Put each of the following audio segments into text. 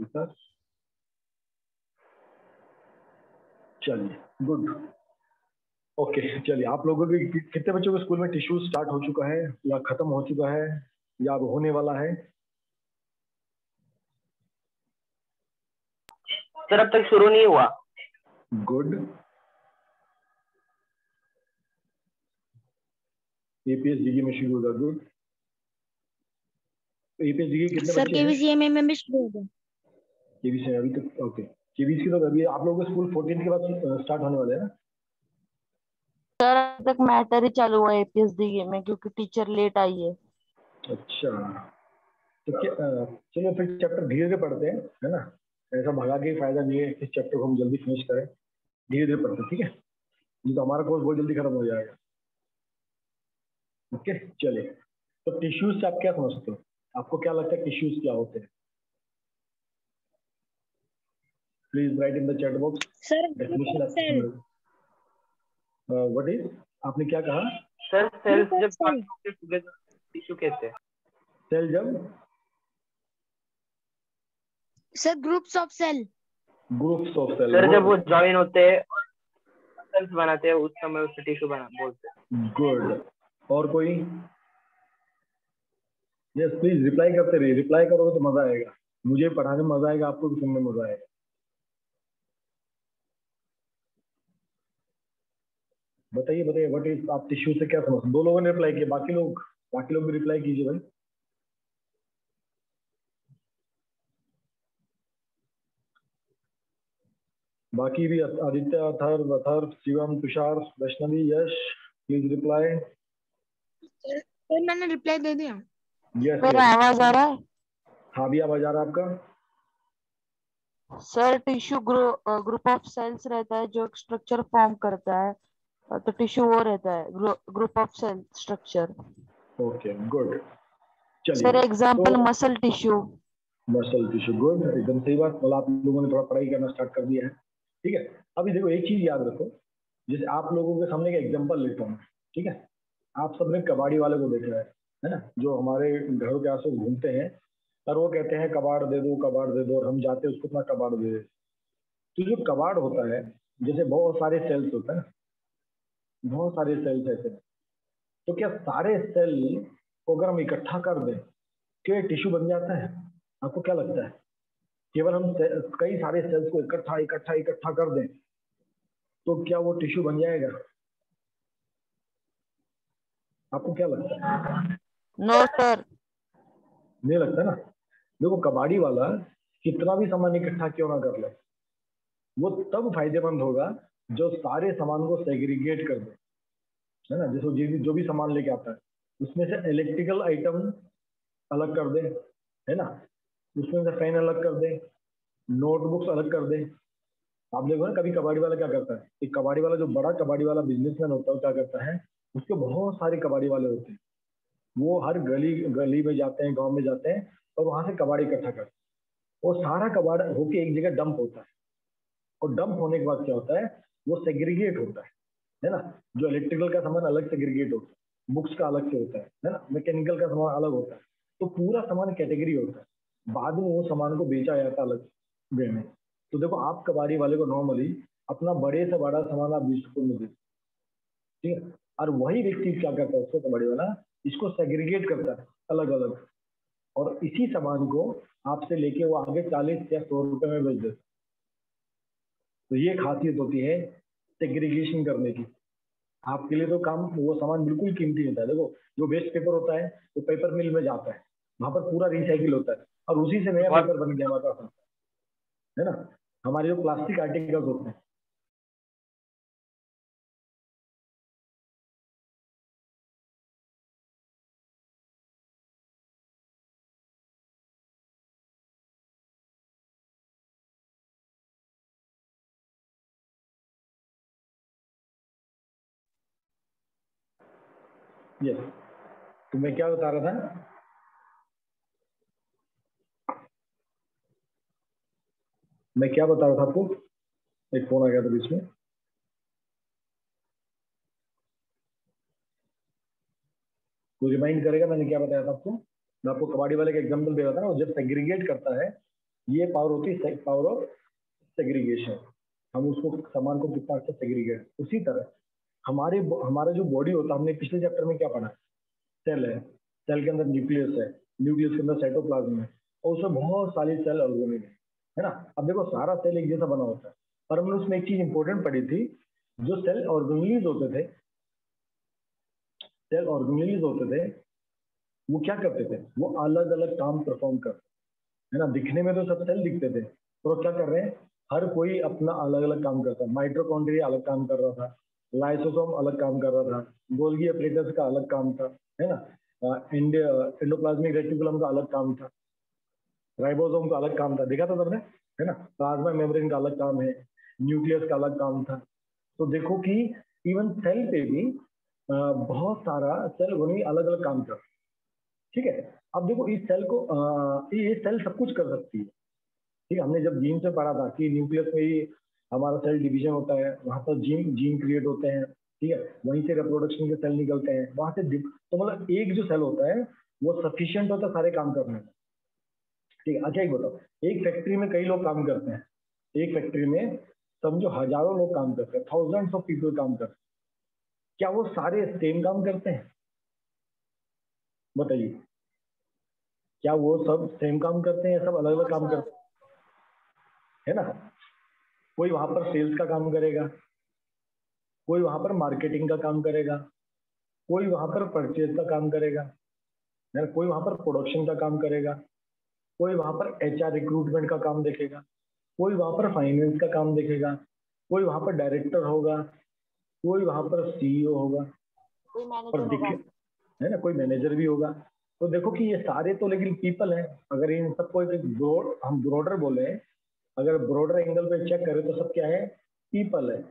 Sir चलिए good. Okay चलिए, आप लोगों के कितने बच्चों के स्कूल में टिश्यू स्टार्ट हो चुका है या खत्म हो चुका है या अब होने वाला है? सर अब तक शुरू नहीं हुआ। गुड। एपीएसडीगी में शुरू होगा। गुड। एपीएसडीगी कितने सर बच्चे हैं? केवीसीएमए में भी शुरू हो गया। केवीसी अभी तक ओके। केवीसी की तो अभी आप लोगों के स्कूल 14 के बाद स्टार्ट होने वाले हैं ना? सर अभी तक मैटर ही चालू हुआ है एपीएसडी में, क्योंकि टीचर लेट आई है। अच्छा तो क्या चलो फिर चैप्टर धीरे धीरे पढ़ते हैं, है ना? ऐसा भगा के फायदा नहीं है, इस चैप्टर को हम जल्दी फिनिश करें, धीरे धीरे पढ़ते हैं, ठीक है? नहीं तो हमारा कोर्स बहुत जल्दी खत्म हो जाएगा। ओके चलिए, तो टिश्यूज से आप क्या समझते हो? आपको क्या लगता है टिश्यूज क्या होते हैं? Please write in the chat box sir definition. What is, आपने क्या कहा? सर सेल्स जब सेल। टिश्यू कहते हैं। सेल जब sir groups of cell. Groups of cell. Sir जब वो ज्वाइन होते हैं और सेल्स बनाते हैं उस समय उसे टिश्यू बना बोलते हैं। गुड। और कोई? यस प्लीज रिप्लाई करते रहिए, रिप्लाई करोगे तो मजा आएगा, मुझे पढ़ाने में मजा आएगा, आपको भी सुनने में मजा आएगा। बताइए बताइए व्हाट इज, आप टिश्यू से क्या समझते? दो लोगों ने रिप्लाई किया, बाकी लोग भी रिप्लाई कीजिए भाई। बाकी भी आदित्य, अथर्व, शिवम, तुषार, वैष्णवी, यश, प्लीज रिप्लाई। सर मैंने रिप्लाई दे दिया। यस मेरा यस। आवाज आ रहा है? हाँ भी आवाज आ रहा है आपका। Sir tissue group of cells रहता है जो एक स्ट्रक्चर फॉर्म करता है, तो टिश्यू वो रहता है group of cell structure. Okay good. चलिए सर एग्जांपल तो muscle tissue. Muscle tissue, good, एकदम सही बात। मतलब आप लोगों ने थोड़ा पढ़ाई करना स्टार्ट कर दिया है, ठीक है? अभी देखो एक चीज याद रखो, जैसे आप लोगों के सामने एक एग्जांपल लेता हूँ, ठीक है? आप सबने कबाड़ी वाले को देखा है ना, जो हमारे घरों के आसपास घूमते हैं और वो कहते हैं कबाड़ दे दो, कबाड़ दे दो, और हम जाते हैं उसको अपना कबाड़ दे देते। तो जो कबाड़ होता है, जैसे बहुत सारे सेल्स होते हैं ना, बहुत सारे सेल्स ऐसे हैं, तो क्या सारे सेल को अगर हम इकट्ठा कर दें क्या टिश्यू बन जाता है? आपको क्या लगता है? केवल हम कई सारे सेल्स को इकट्ठा इकट्ठा इकट्ठा कर दें तो क्या वो टिश्यू बन जाएगा? आपको क्या लगता है? No sir. नहीं लगता ना। देखो कबाड़ी वाला कितना भी सामान इकट्ठा क्यों ना कर ले, वो तब फायदेमंद होगा जो सारे सामान को सेग्रीगेट कर दे, है ना? जैसे जो भी सामान लेके आता है उसमें से इलेक्ट्रिकल आइटम अलग कर दे, है ना? उसमें से फैन अलग कर दे, नोटबुक्स अलग कर दे। आप देखो ना कभी कबाड़ी वाला क्या करता है, एक कबाड़ी वाला जो बड़ा कबाड़ी वाला बिजनेसमैन होता है वो क्या करता है, उसके बहुत सारे कबाड़ी वाले होते हैं, वो हर गली गली में जाते हैं, गांव में जाते हैं और वहां से कबाड़ी इकट्ठा करते हैं। वो सारा कबाड़ होके एक जगह डंप होता है, और डंप होने के बाद क्या होता है, वो सेग्रीगेट होता है ना? जो इलेक्ट्रिकल का सामान अलग सेग्रीगेट होता है, बुक्स का अलग से होता है ना? मैकेनिकल का सामान अलग होता है, तो पूरा सामान कैटेगरी होता है, बाद में वो सामान को बेचा जाता है अलग वे में। तो देखो आप कबाड़ी वाले को नॉर्मली अपना बड़े से बड़ा सामान आप 20 रुपये में देते, ठीक है? और वही व्यक्ति क्या करता है, उसको कबाड़ी वाला इसको सेग्रीगेट करता है अलग अलग, और इसी सामान को आपसे लेके वो आगे 40 या 100 रुपए में बेच देता। तो ये खासियत होती है सेग्रीगेशन करने की। आपके लिए तो काम वो सामान बिल्कुल कीमती होता है। देखो जो वेस्ट पेपर होता है वो पेपर मिल में जाता है, वहां पर पूरा रिसाइकिल होता है और उसी से नया पेपर बन गया हमारे पास, है ना? हमारे जो प्लास्टिक आर्टिकल्स होते हैं, यस, तो मैं क्या बता रहा था, मैं क्या बता रहा था आपको, एक फोन आ गया था बीच में। कोई रिमाइंड करेगा मैंने क्या बताया था आपको? मैं आपको कबाड़ी वाले का एग्जांपल दे रहा था ना, वो जब सेग्रीगेट करता है ये पावर होती है पावर ऑफ सेग्रीगेशन। हम उसको सामान को कितना अच्छा सेग्रीगेट। उसी तरह हमारा जो बॉडी होता है, हमने पिछले चैप्टर में क्या पढ़ा, सेल है, सेल के अंदर न्यूक्लियस है, न्यूक्लियस के अंदर साइटोप्लाज्म है, और उसमें बहुत सारी सेल ऑर्गेनेल है ना। अब देखो सारा सेल एक जैसा बना होता है, पर हमने उसमें एक चीज इंपॉर्टेंट पढ़ी थी, जो सेल ऑर्गेनेल होते थे, सेल ऑर्गेनेल होते थे, वो क्या करते थे, वो अलग अलग काम परफॉर्म करते है ना। दिखने में तो सब सेल दिखते थे, तो क्या कर रहे हैं, हर कोई अपना अलग अलग काम करता है। माइटोकॉन्ड्रिया अलग काम कर रहा था, लाइसोसोम अलग काम कर रहा था, गोल्गी एपरेटस का अलग काम था, है ना, एंडोप्लाज्मिक रेटिकुलम का अलग काम था, राइबोसोम का अलग काम था, देखा था सबने, है ना। प्लाज्मा मेम्ब्रेन का अलग काम है, न्यूक्लियस का अलग काम था। तो देखो कि इवन सेल पे भी बहुत सारा सेल उन्हीं अलग अलग काम कर, ठीक है। अब देखो इस सेल को ये सेल सब कुछ कर सकती है, ठीक है। हमने जब जीन से पढ़ा था कि न्यूक्लियस में ही हमारा सेल डिवीजन होता है, वहां पर जीन जीन क्रिएट होते हैं, ठीक है, वहीं से रिप्रोडक्शन के सेल निकलते हैं, वहां से तो मतलब एक जो सेल होता है वो सफिशियंट होता है सारे काम करने में, ठीक है। अच्छा एक बताओ, एक फैक्ट्री में कई लोग काम करते हैं, एक फैक्ट्री में समझो हजारों लोग काम करते हैं, थाउजेंड्स ऑफ पीपल काम करते हैं, क्या वो सारे सेम काम करते हैं, बताइए, क्या वो सब सेम काम करते हैं, सब अलग अलग काम करते हैं, है ना। कोई वहां पर सेल्स का काम करेगा, कोई वहां पर मार्केटिंग का काम करेगा, कोई वहां पर परचेज का काम करेगा, है ना? कोई वहां पर प्रोडक्शन का काम करेगा, कोई वहां पर एचआर रिक्रूटमेंट का काम देखेगा, कोई वहां पर फाइनेंस का काम देखेगा, कोई वहां पर डायरेक्टर होगा, कोई वहां पर सीईओ होगा, कोई और मैनेजर होगा। है ना, कोई मैनेजर भी होगा। तो देखो कि ये सारे तो लेकिन पीपल हैं। अगर इन सबको एक ब्रॉड हम ब्रॉडर बोले, अगर ब्रॉडर एंगल पे चेक करें तो सब क्या है, पीपल है,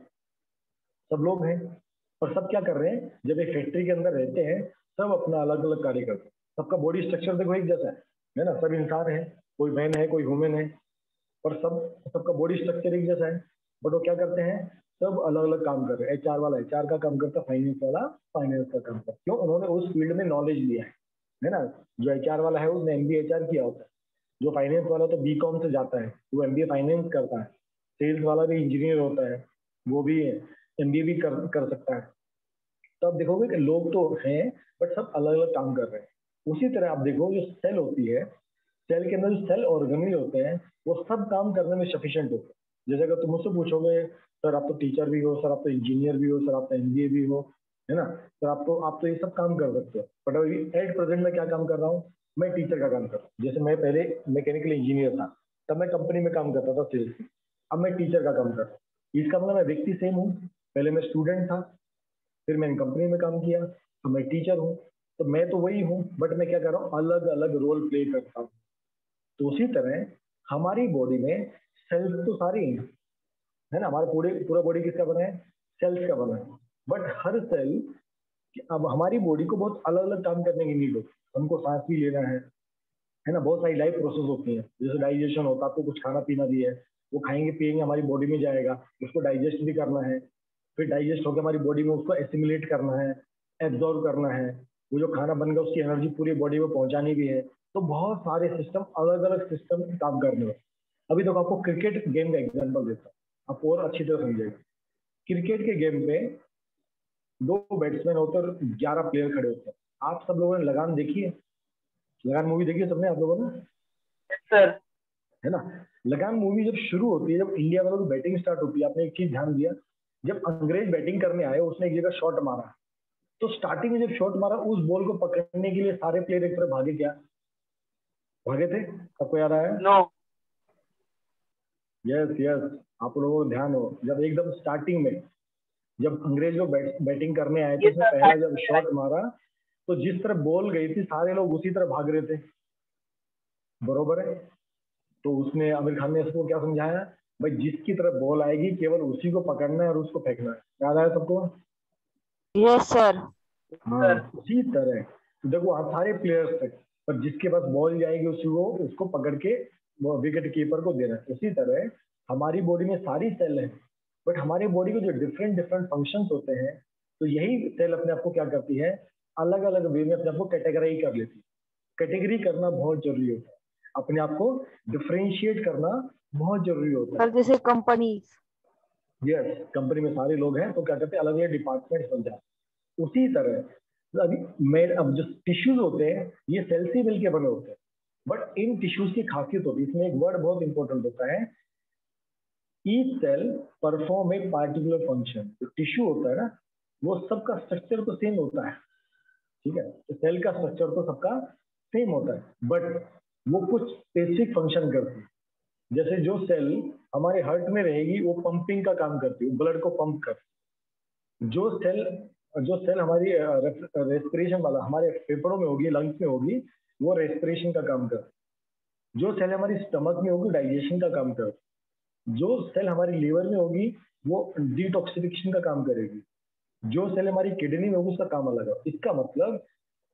सब लोग हैं। और सब क्या कर रहे हैं, जब एक फैक्ट्री के अंदर रहते हैं सब अपना अलग अलग कार्य करते हैं। सबका बॉडी स्ट्रक्चर देखो एक जैसा है ना, सब इंसान है, कोई मैन है कोई वुमेन है, और सबका बॉडी स्ट्रक्चर एक जैसा है, बट वो क्या करते हैं, सब अलग अलग काम कर रहे हैं। एचआर वाला एचआर का काम करता है, फाइनेंस वाला फाइनेंस का काम करता है, क्यों, उन्होंने उस फील्ड में नॉलेज लिया है ना। जो एचआर वाला है उसने एमबीए एचआर किया होता है, जो फाइनेंस वाला तो बीकॉम से जाता है, वो एमबीए फाइनेंस करता है, सेल्स वाला भी इंजीनियर होता है, वो भी एमबीए भी कर सकता है। तो आप देखोगे कि लोग तो हैं बट सब अलग अलग काम कर रहे हैं। उसी तरह आप देखो जो सेल होती है, सेल के अंदर जो सेल ऑर्गेनेल होते हैं वो सब काम करने में सफिशिएंट होते हैं। जैसे अगर तुम मुझसे पूछोगे सर आप तो टीचर भी हो, सर आप तो इंजीनियर भी हो, सर आप तो एमबीए भी हो, है ना, सर आप तो ये सब काम कर सकते हो, बट अभी एट प्रेजेंट में क्या काम कर रहा हूँ, मैं टीचर का काम कर रहा हूँ। जैसे मैं पहले मैकेनिकल इंजीनियर था, तब मैं कंपनी में काम करता था सेल्स, अब मैं टीचर का काम कर रहा हूँ। इसका मतलब मैं व्यक्ति सेम हूँ, पहले मैं स्टूडेंट था, फिर मैंने कंपनी में काम किया, अब मैं टीचर हूँ, तो मैं तो वही हूँ बट मैं क्या कर रहा हूँ, अलग अलग रोल प्ले करता हूँ। तो उसी तरह हमारी बॉडी में सेल्स तो सारी हैं, है ना, हमारा पूरा बॉडी किसका बना है, सेल्स का बना है, बट हर सेल, अब हमारी बॉडी को बहुत अलग अलग काम करने की नीड होती है। हमको सांस भी लेना है ना, बहुत सारी लाइफ प्रोसेस होती है, जैसे डाइजेशन होता है, आपको कुछ खाना पीना भी है, वो खाएंगे पिएंगे हमारी बॉडी में जाएगा, उसको डाइजेस्ट भी करना है, फिर डाइजेस्ट होकर हमारी बॉडी में उसको एसिमुलेट करना है, एब्जॉर्व करना है, वो जो खाना बन गया उसकी एनर्जी पूरी बॉडी में पहुंचानी भी है। तो बहुत सारे सिस्टम, अलग अलग सिस्टम काम करने में। अभी तो आपको क्रिकेट गेम का एग्जाम्पल देता हूँ, आप और अच्छी तरह समझेगा। क्रिकेट के गेम पे 2 बैट्समैन होते हैं और 11 प्लेयर खड़े होते हैं। आप सब लोगों ने लगान देखी है, लगान मूवी देखी है सबने आप लोगों ने, सर है ना। लगान मूवी जब शुरू होती है, जब इंडिया वालों की बैटिंग स्टार्ट होती है, आपने एक चीज ध्यान दिया, जब अंग्रेज बैटिंग करने आए उसने एक जगह शॉट मारा, तो स्टार्टिंग में जब शॉट मारा उस बॉल को पकड़ने के लिए सारे प्लेयर एक तरफ भागे, क्या भागे थे, सबको याद आया, नो यस यस, आप लोगों को ध्यान हो, जब एकदम स्टार्टिंग में जब अंग्रेज लोग बैटिंग करने आए तो ये उसने सर पहला जब शॉट मारा तो जिस तरफ बॉल गई थी सारे लोग उसी तरफ भाग रहे थे, बरोबर है। तो उसने, आमिर खान ने इसको क्या समझाया, भाई जिसकी तरफ बॉल आएगी केवल उसी को पकड़ना है और उसको फेंकना है, याद आया सबको, यस सर। हाँ। उसी तरह देखो आप सारे प्लेयर्स थे, पर जिसके पास बॉल जाएगी उसी को उसको पकड़ के वो विकेट कीपर को देना है। उसी तरह हमारी बॉडी में सारी सेल है, बट हमारी बॉडी के जो डिफरेंट डिफरेंट फंक्शंस होते हैं, तो यही सेल अपने आप को क्या करती है, अलग अलग वे में अपने आप को कैटेगराइज कर लेती है। कैटेगरी करना बहुत जरूरी होता है। अपने आप को डिफरेंशिएट करना बहुत जरूरी होता है। सर जैसे कंपनी, यस, कंपनी में सारे लोग हैं तो क्या करते हैं, अलग अलग डिपार्टमेंट बन जाते हैं। उसी तरह अभी अब जो टिश्यूज होते हैं ये सेल से मिलके बने होते हैं, बट इन टिश्यूज की खासियत होती है, इसमें एक वर्ड बहुत इंपॉर्टेंट होता है, each cell perform a particular function. जो टिश्यू होता है ना, वो सबका स्ट्रक्चर तो सेम होता है, ठीक है, तो सेल का स्ट्रक्चर तो सबका सेम होता है, बट वो कुछ स्पेसिफिक फंक्शन करती है। जैसे जो सेल हमारे हार्ट में रहेगी वो पंपिंग का काम करती है, ब्लड को पंप करती है। जो सेल हमारी रेस्पिरेशन वाला हमारे फेफड़ों में होगी, लंग्स में होगी, वो रेस्पिरेशन का काम करती है। जो सेल हमारी स्टमक में होगी, डाइजेशन का काम करती है। जो सेल हमारी लीवर में होगी वो डिटॉक्सिफिकेशन का काम करेगी। जो सेल हमारी किडनी में होगी उसका काम अलग है। इसका मतलब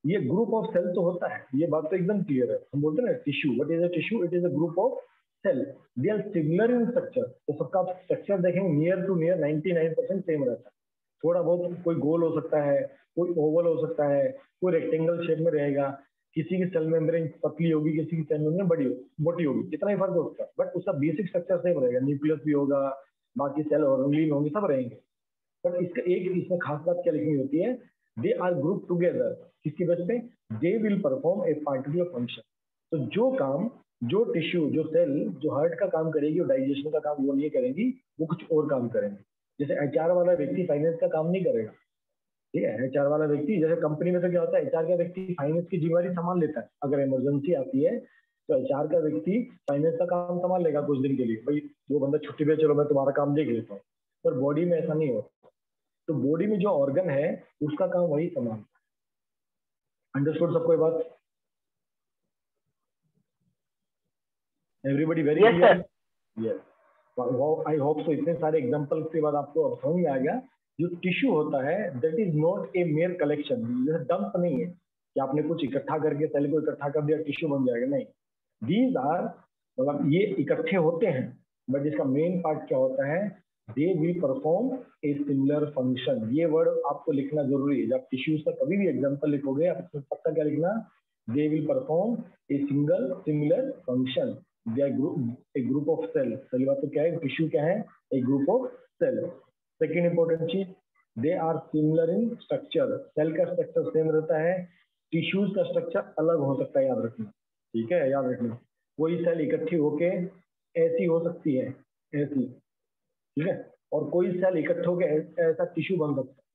ये ग्रुप ऑफ सेल तो होता है, ये बात तो एकदम क्लियर है। हम बोलते हैं ना tissue, what is a tissue, it is a group of cell, they are similar in structure. तो सबका आप स्ट्रक्चर देखेंगे नियर टू नियर 99% सेम रहता है। थोड़ा बहुत कोई गोल हो सकता है, कोई ओवल हो सकता है, कोई रेक्टेंगल शेप में रहेगा, किसी की सेल मेम्ब्रेन पतली होगी, किसी की सेल मेम्ब्रेन बड़ी मोटी होगी, इतना ही फर्क हो सकता है, बट उसका बेसिक स्ट्रक्चर सेम रहेगा। न्यूक्लियस भी होगा, बाकी सेल ऑर्गेनेल होंगे, सब रहेंगे। बट इसका एक इसमें खास बात क्या लिखनी होती है, दे आर ग्रुप टुगेदर, किसकी वजह से, दे will perform a particular function. तो जो काम, जो टिश्यू, जो सेल जो हार्ट का काम करेगी और डाइजेशन का काम वो नहीं करेंगी, वो कुछ और काम करेंगे। जैसे एचआर वाला व्यक्ति फाइनेंस का काम नहीं करेगा, ठीक है, एचआर वाला व्यक्ति, जैसे कंपनी में तो क्या होता है, एचआर का व्यक्ति फाइनेंस की जिम्मेदारी संभाल लेता है। अगर इमरजेंसी आती है तो एचआर का व्यक्ति फाइनेंस का काम संभाल लेगा कुछ दिन के लिए, भाई वो बंदा छुट्टी पे, चलो मैं तुम्हारा काम देख लेता हूँ। पर बॉडी में ऐसा नहीं होता। तो बॉडी में जो ऑर्गन है उसका काम वही संभालता है। अंडरस्टूड सबको ये बात? Everybody very yes clear? Sir. Yes, I hope so. इतने सारे एग्जांपल के बाद आपको अब समझ में आ गया, जो टिश्यू होता है that is not a mayor collection. जैसे डंप नहीं है कि आपने कुछ इकट्ठा करके सेल को इकट्ठा कर दिया टिश्यू बन जाएगा, नहीं। दीज आर, मतलब ये इकट्ठे होते हैं, बट इसका मेन पार्ट क्या होता है, दे will perform a similar function. ये वर्ड आपको लिखना जरूरी है। जब टिश्यूज का कभी भी एग्जांपल लिखोगे आप इसमें पक्का क्या लिखना, they will perform a single similar function, they are group a group of cell. पहली बात तो क्या है, टिश्यू क्या है, a group of cell. Second important चीज, they are similar in structure. Cell का स्ट्रक्चर सेम रहता है, टिश्यूज का स्ट्रक्चर अलग हो सकता है, याद रखना, ठीक है, याद रखना। कोई सेल इकट्ठी होके ऐसी हो सकती है, ऐसी, ठीक है, और कोई सेल इकट्ठे होके ऐसा टिश्यू बन सकता है,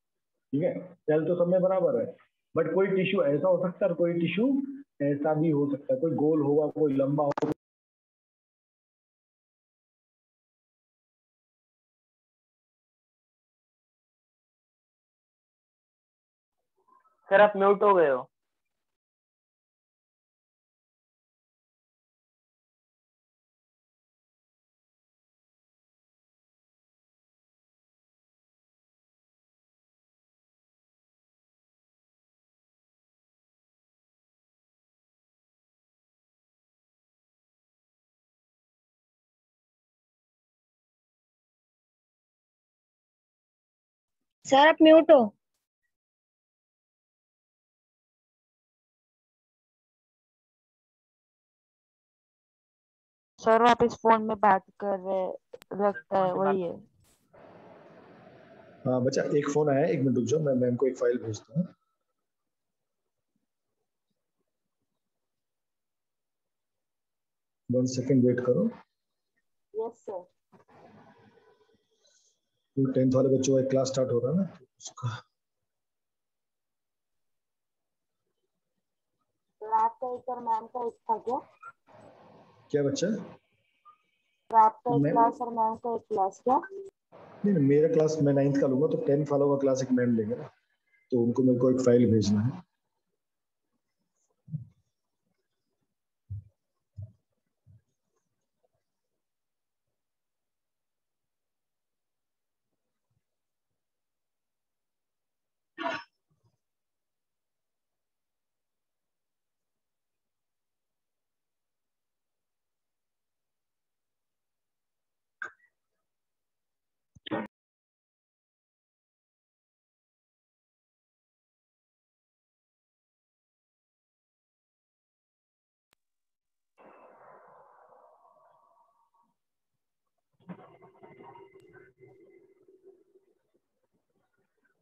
ठीक है। सेल तो सब में बराबर है, बट कोई टिश्यू ऐसा हो सकता है और कोई टिश्यू ऐसा भी हो सकता है, कोई गोल होगा, कोई लंबा होगा। सर आप म्यूट हो गए हो। सर आप म्यूट हो। सर वापस फोन में बात कर रहे, लगता है वही है। हाँ बच्चा, एक फोन आया है, 1 मिनट रुक जाओ, मैं मैम को एक फाइल भेजता हूँ। 1 सेकेंड वेट करो। Yes sir. वो 10th वाले बच्चों का क्लास स्टार्ट हो रहा है ना, तो उसका। तो आपका एक और मैम का एक था क्या? क्या बच्चा? तो आपका एक मैं क्लास और मैम का एक क्लास क्या? नहीं नहीं, मेरा क्लास मैं 9th का लूंगा, तो 10th वालों का क्लास एक मैम लेंगे ना, तो उनको मेरे को एक फाइल भेजना है।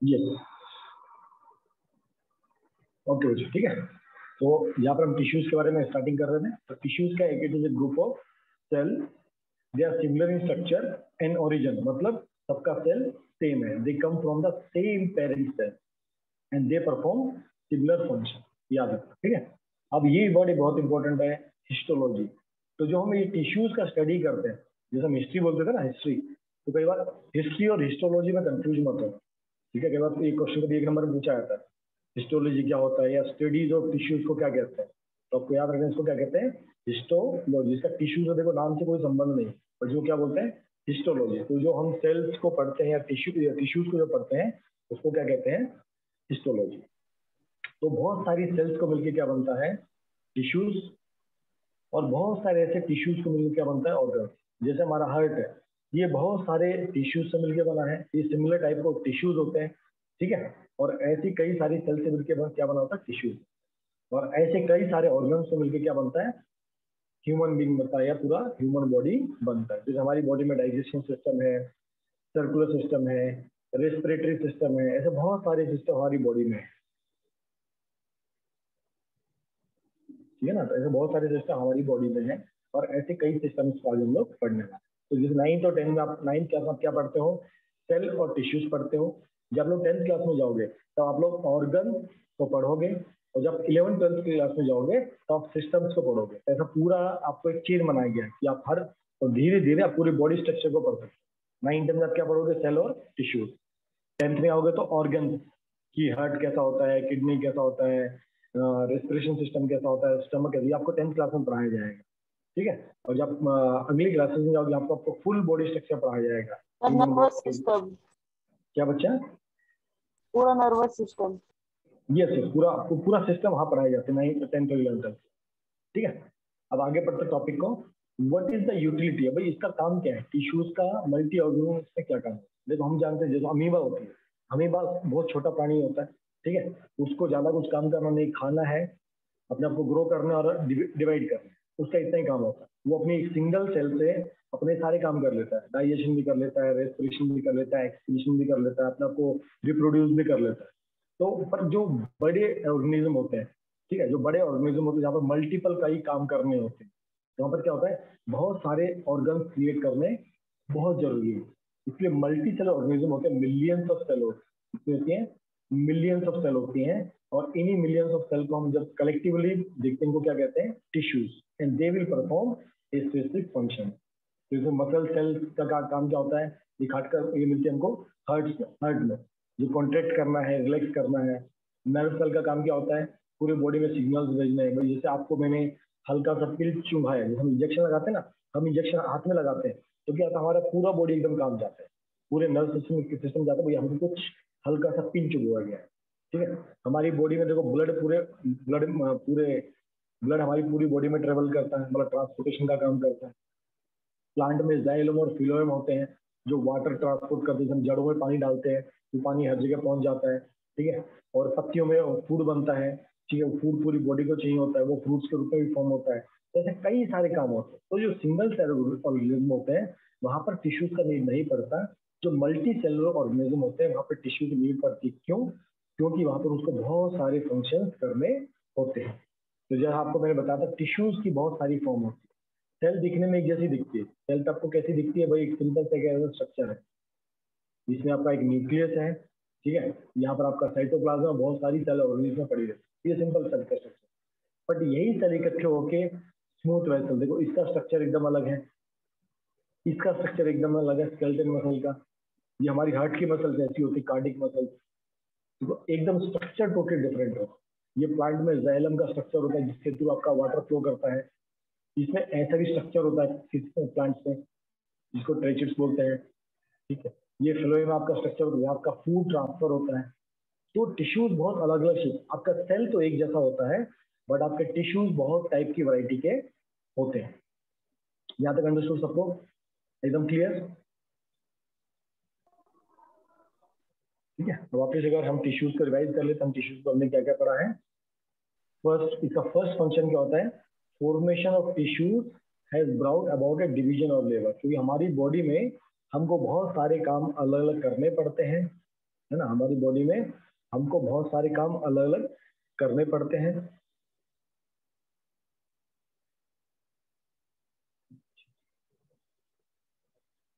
ये ओके बच्चों, ठीक है। तो यहाँ पर हम टिश्यूज के बारे में स्टार्टिंग कर रहे थे। तो टिश्यूज का it is a group of cell, they are similar in structure and origin, मतलब सबका सेल सेम है, they come from the same parent cell and they perform similar function, याद रखना, ठीक है। अब ये वर्ड बहुत इंपॉर्टेंट है, हिस्टोलॉजी। तो जो हम ये टिश्यूज का स्टडी करते हैं, जैसे हम हिस्ट्री बोलते थे ना, हिस्ट्री, तो कई बार हिस्ट्री और हिस्टोलॉजी में कंफ्यूज मत हो, ठीक है। कई बार एक क्वेश्चन कभी एक नंबर में पूछा जाता है, हिस्टोलॉजी क्या होता है या स्टडीज ऑफ टिश्यूज को क्या कहते हैं, तो आपको याद रखना इसको क्या कहते हैं, हिस्टोलॉजी। इसका टिश्यू से देखो नाम से कोई संबंध नहीं, पर जो क्या बोलते हैं, हिस्टोलॉजी। तो जो हम सेल्स को पढ़ते हैं या टिश्यूज को जो पढ़ते हैं उसको क्या कहते हैं, हिस्टोलॉजी। तो बहुत सारी सेल्स को मिलकर क्या बनता है, टिश्यूज, और बहुत सारे ऐसे टिश्यूज को मिलकर क्या बनता है, ऑर्गन। जैसे हमारा हार्ट है, ये बहुत सारे टिश्यूज से मिलकर बना है, ये सिमिलर टाइप के टिश्यूज होते हैं, ठीक है। और ऐसी कई सारी सेल से मिलकर क्या बना होता है, टिश्यूज। और ऐसे कई सारे ऑर्गन से मिलकर क्या बनता है, ह्यूमन बीइंग बनता है या पूरा ह्यूमन बॉडी बनता है। जैसे हमारी बॉडी में डाइजेशन सिस्टम है, सर्कुलर सिस्टम है, रेस्पिरेटरी सिस्टम है, ऐसे बहुत सारे सिस्टम हमारी बॉडी में है, ठीक है ना। तो ऐसे बहुत सारे सिस्टम हमारी बॉडी में है, और ऐसे कई सिस्टम को आज हम लोग पढ़ने वाले। तो जैसे 9th और 10th में आप 9th क्लास में आप क्या पढ़ते हो, सेल और टिश्यूज पढ़ते हो। जब आप लोग 10th क्लास में जाओगे तो आप लोग ऑर्गन को पढ़ोगे, और जब 11th 12th क्लास में जाओगे तो आप सिस्टम्स को पढ़ोगे। ऐसा पूरा आपको एक चेन बनाया गया है कि आप हर, और धीरे धीरे आप पूरी बॉडी स्ट्रक्चर को पढ़ सकते हो। 9th में आप क्या पढ़ोगे, सेल और टिश्यूज। 10th में आओगे तो ऑर्गन की, हार्ट कैसा होता है, किडनी कैसा होता है, रेस्पिरेशन सिस्टम कैसा होता है, स्टमक कैसा, ये आपको 10th क्लास में पढ़ाया जाएगा, ठीक है। और जब अगली क्लासेस में जाओगे आपको फुल बॉडी स्ट्रक्चर पढ़ाया जाएगा। नर्वस सिस्टम, क्या बच्चा, पूरा नर्वस सिस्टम, यस यस, पूरा पूरा सिस्टम वहाँ पढ़ाया जाता है 9th 10th और 11th तक, ठीक है। अब आगे बढ़ते टॉपिक को, व्हाट इज द यूटिलिटी है, भाई इसका काम क्या है, टिश्यूज का मल्टी ऑर्गेनिज्म से क्या काम है। देखो हम जानते हैं, जैसे अमीबा होती है, अमीबा बहुत छोटा प्राणी होता है, ठीक है। उसको ज्यादा कुछ काम करना नहीं, खाना है, अपने आप को ग्रो करना और डिवाइड करना, उसका इतना ही काम होता है। वो अपनी सिंगल सेल से अपने सारे काम कर लेता है, डाइजेशन भी कर लेता है, रेस्पिरेशन भी कर लेता है, एक्सक्रीशन भी कर लेता है, अपने आप को रिप्रोड्यूस भी कर लेता है। तो पर जो बड़े ऑर्गेनिज्म होते हैं, ठीक है, जो बड़े ऑर्गेनिज्म होते हैं जहाँ पर मल्टीपल का ही काम करने होते हैं, वहाँ पर क्या होता है, बहुत सारे ऑर्गन क्रिएट करने बहुत जरूरी है। इसलिए मल्टी सेल ऑर्गेनिज्म होते हैं, मिलियंस ऑफ सेल होती हैं, मिलियंस ऑफ सेल होती हैं। और इन्हीं मिलियंस ऑफ सेल को हम जब कलेक्टिवली देखते हैं, इनको क्या कहते हैं, tissues, and they will perform a specific function. जैसे मसल सेल का काम क्या होता है, ये खाटकर ये मिलती है हमको हार्ट में, जो कॉन्ट्रैक्ट करना है, रिलैक्स करना है। नर्व सेल का काम क्या होता है, पूरे बॉडी में सिग्नल्स भेजने हैं। भाई जैसे आपको मैंने हल्का सा पिल चुभाया, जैसे हम इंजेक्शन लगाते हैं ना, हम इंजेक्शन हाथ में लगाते हैं तो क्या होता है, हमारा पूरा बॉडी एकदम काम जाता है, पूरे नर्व सिस्टम जाता है, भैया हमको कुछ हल्का सा पिंच हुआ गया है, ठीक है। हमारी बॉडी में देखो ब्लड ब्लड हमारी पूरी बॉडी में ट्रेवल करता है, मतलब ट्रांसपोर्टेशन का काम करता है। प्लांट में जाइलम और फिलोएम होते हैं जो वाटर ट्रांसपोर्ट करते हैं, हम जड़ों में पानी डालते हैं तो पानी हर जगह पहुंच जाता है, ठीक है। और पत्तियों में फूड बनता है, ठीक है, फूड पूरी बॉडी को चाहिए होता है, वो फ्रूट्स के रूप में भी फॉर्म होता है। तो ऐसे कई सारे काम होते हैं। तो जो सिंगल सेल ऑर्गेनिज्म होते हैं वहां पर टिश्यूज का नीड नहीं पड़ता, जो मल्टी सेलुलर ऑर्गेनिज्म होते हैं वहां पर टिश्यू की नीड पड़ती है। क्यों, क्योंकि वहां पर उसको बहुत सारे फंक्शन करने होते हैं। तो जैसे आपको मैंने बताया था, टिश्यूज की बहुत सारी फॉर्म होती है। सेल दिखने में एक जैसी दिखती है, सेल तो आपको कैसी दिखती है भाई, एक सिंपल सा स्ट्रक्चर है, इसमें आपका एक न्यूक्लियस है, ठीक है, यहाँ पर आपका साइटोप्लाज्म, बहुत सारी सेल ऑर्गेनिज्म पड़ी रहती है, ये सिंपल सेल का स्ट्रक्चर। बट यही सेल इकट्ठे होके स्मूथ वेसल, देखो इसका स्ट्रक्चर एकदम अलग है, इसका स्ट्रक्चर एकदम अलग है स्केलेटन मसल का, ये हमारी हार्ट की मसल जैसी होती है, कार्डिक मसल, तो एकदम स्ट्रक्चर टोटली डिफरेंट हो। ये प्लांट में जाइलम का स्ट्रक्चर होता है जिसके थ्रू आपका वाटर फ्लो करता है, इसमें ऐसा भी स्ट्रक्चर होता है प्लांट्स में जिसको ट्रेचिड्स बोलते हैं, ठीक है। ये फ्लोएम में आपका स्ट्रक्चर होता है, आपका फूड ट्रांसफर होता है। तो टिश्यूज बहुत अलग अलग शेप, आपका सेल तो एक जैसा होता है बट आपके टिश्यूज बहुत टाइप की वैरायटी के होते हैं। यहाँ तक अंडरस्टूड सबको, एकदम क्लियर, ठीक है। तो वापस अगर हम टिश्यूज को रिवाइज कर लेते हैं, हम टिश्यूज को हमने क्या क्या पढ़ा है। फर्स्ट, इसका फर्स्ट फंक्शन क्या होता है, formation of tissues has brought about A division of labour, क्योंकि हमारी बॉडी में हमको बहुत सारे काम अलग अलग करने पड़ते हैं, है ना। हमारी बॉडी में हमको बहुत सारे काम अलग अलग करने पड़ते हैं।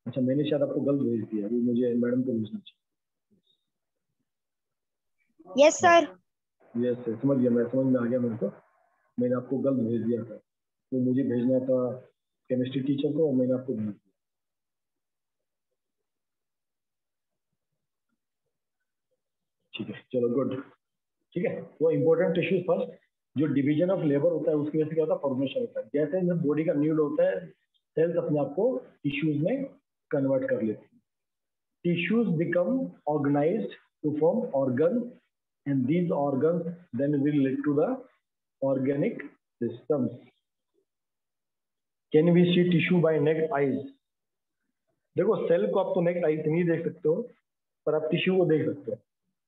अच्छा, मैंने शायद आपको गलत भेज दिया, अभी मुझे मैडम को भेजना चाहिए। Yes sir. यस, समझ गया, मैं समझ में आ गया मेरे को। मैंने आपको गलत भेज दिया था, तो मुझे भेजना था केमिस्ट्री टीचर को, और मैंने आपको भेज दिया। ठीक है, चलो गुड। ठीक है, तो इम्पोर्टेंट टिश्यूज फर्स्ट, जो डिवीजन ऑफ लेबर होता है उसकी वजह से क्या होता है, फॉर्मेशन होता है। जैसे जब बॉडी का नीड होता है, सेल्स अपने आप को टिश्यूज में कन्वर्ट कर लेते हैं। Tissues become organized to form organ, and these organs then will lead to the organic systems. Can we see tissue by naked eyes? देखो, सेल को आप तो नेक्ड आई से नहीं देख सकते हो, पर आप टिश्यू को देख सकते हो।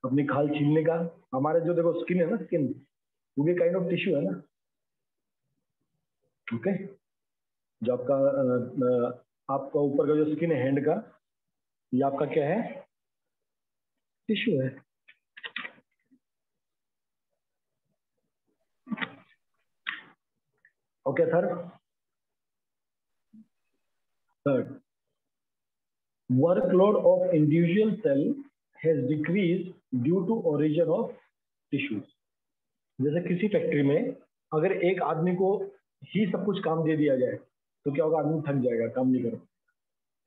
अपनी खाल छीलने का, हमारे जो देखो स्किन है ना, स्किन वो भी काइंड ऑफ टिश्यू है ना। ओके, जो आपका ऊपर का जो स्किन है हैंड का, ये आपका क्या है, टिश्यू है। Okay, third, workload of individual cell has decreased due to origin of tissues. जैसे किसी फैक्ट्री में अगर एक आदमी को ही सब कुछ काम दे दिया जाए तो क्या होगा, आदमी थक जाएगा, काम नहीं कर।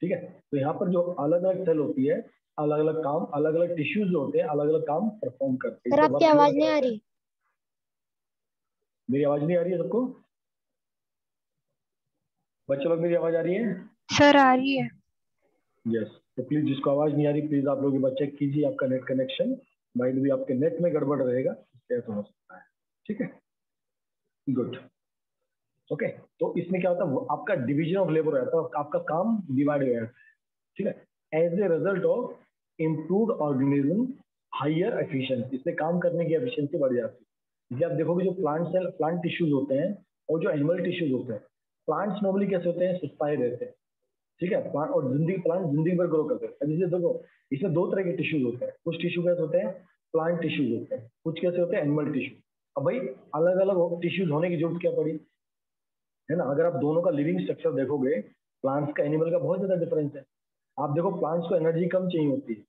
ठीक है, तो यहाँ पर जो अलग अलग सेल होती है, अलग अलग काम, अलग अलग टिश्यूज जो होते हैं, अलग अलग काम परफॉर्म करते हैं। सर आपकी आवाज नहीं आ रही। मेरी आवाज नहीं आ रही है सबको? बच्चे लोग, मेरी आवाज आ रही है? सर आ रही है। यस, तो प्लीज जिसको आवाज नहीं आ रही, प्लीज आप लोग एक बार चेक कीजिए आपका नेट कनेक्शन। माइट भी आपके नेट में गड़बड़ रहेगा, ऐसा हो सकता है। ठीक है, गुड। ओके, तो इसमें क्या होता है, आपका डिवीजन ऑफ लेबर रहता है, आपका काम डिवाइड हो जाता है। ठीक है, as a result of improved organism higher efficiency, इससे काम करने की एफिशिएंसी बढ़ जाती है। इसलिए आप देखोगे जो प्लांट सेल, प्लांट टिश्यूज होते हैं और जो एनिमल टिश्यूज होते हैं, प्लांट्स नॉर्मली कैसे होते हैं, सुस्ताए रहते हैं। ठीक है, प्लांट और प्लांट जिंदगी भर ग्रो करते हैं। जैसे देखो, इसमें दो तरह के टिश्यूज होते हैं। कुछ टिश्यू कैसे होते हैं, प्लांट टिश्यूज होते हैं, कुछ कैसे होते हैं, एनिमल टिश्यू। अब भाई अलग अलग टिश्यूज होने की जरूरत क्या पड़ी, है ना। अगर आप दोनों का लिविंग स्ट्रक्चर देखोगे, प्लांट्स का एनिमल का बहुत ज्यादा डिफरेंस है। आप देखो, प्लांट्स को एनर्जी कम चाहिए होती है,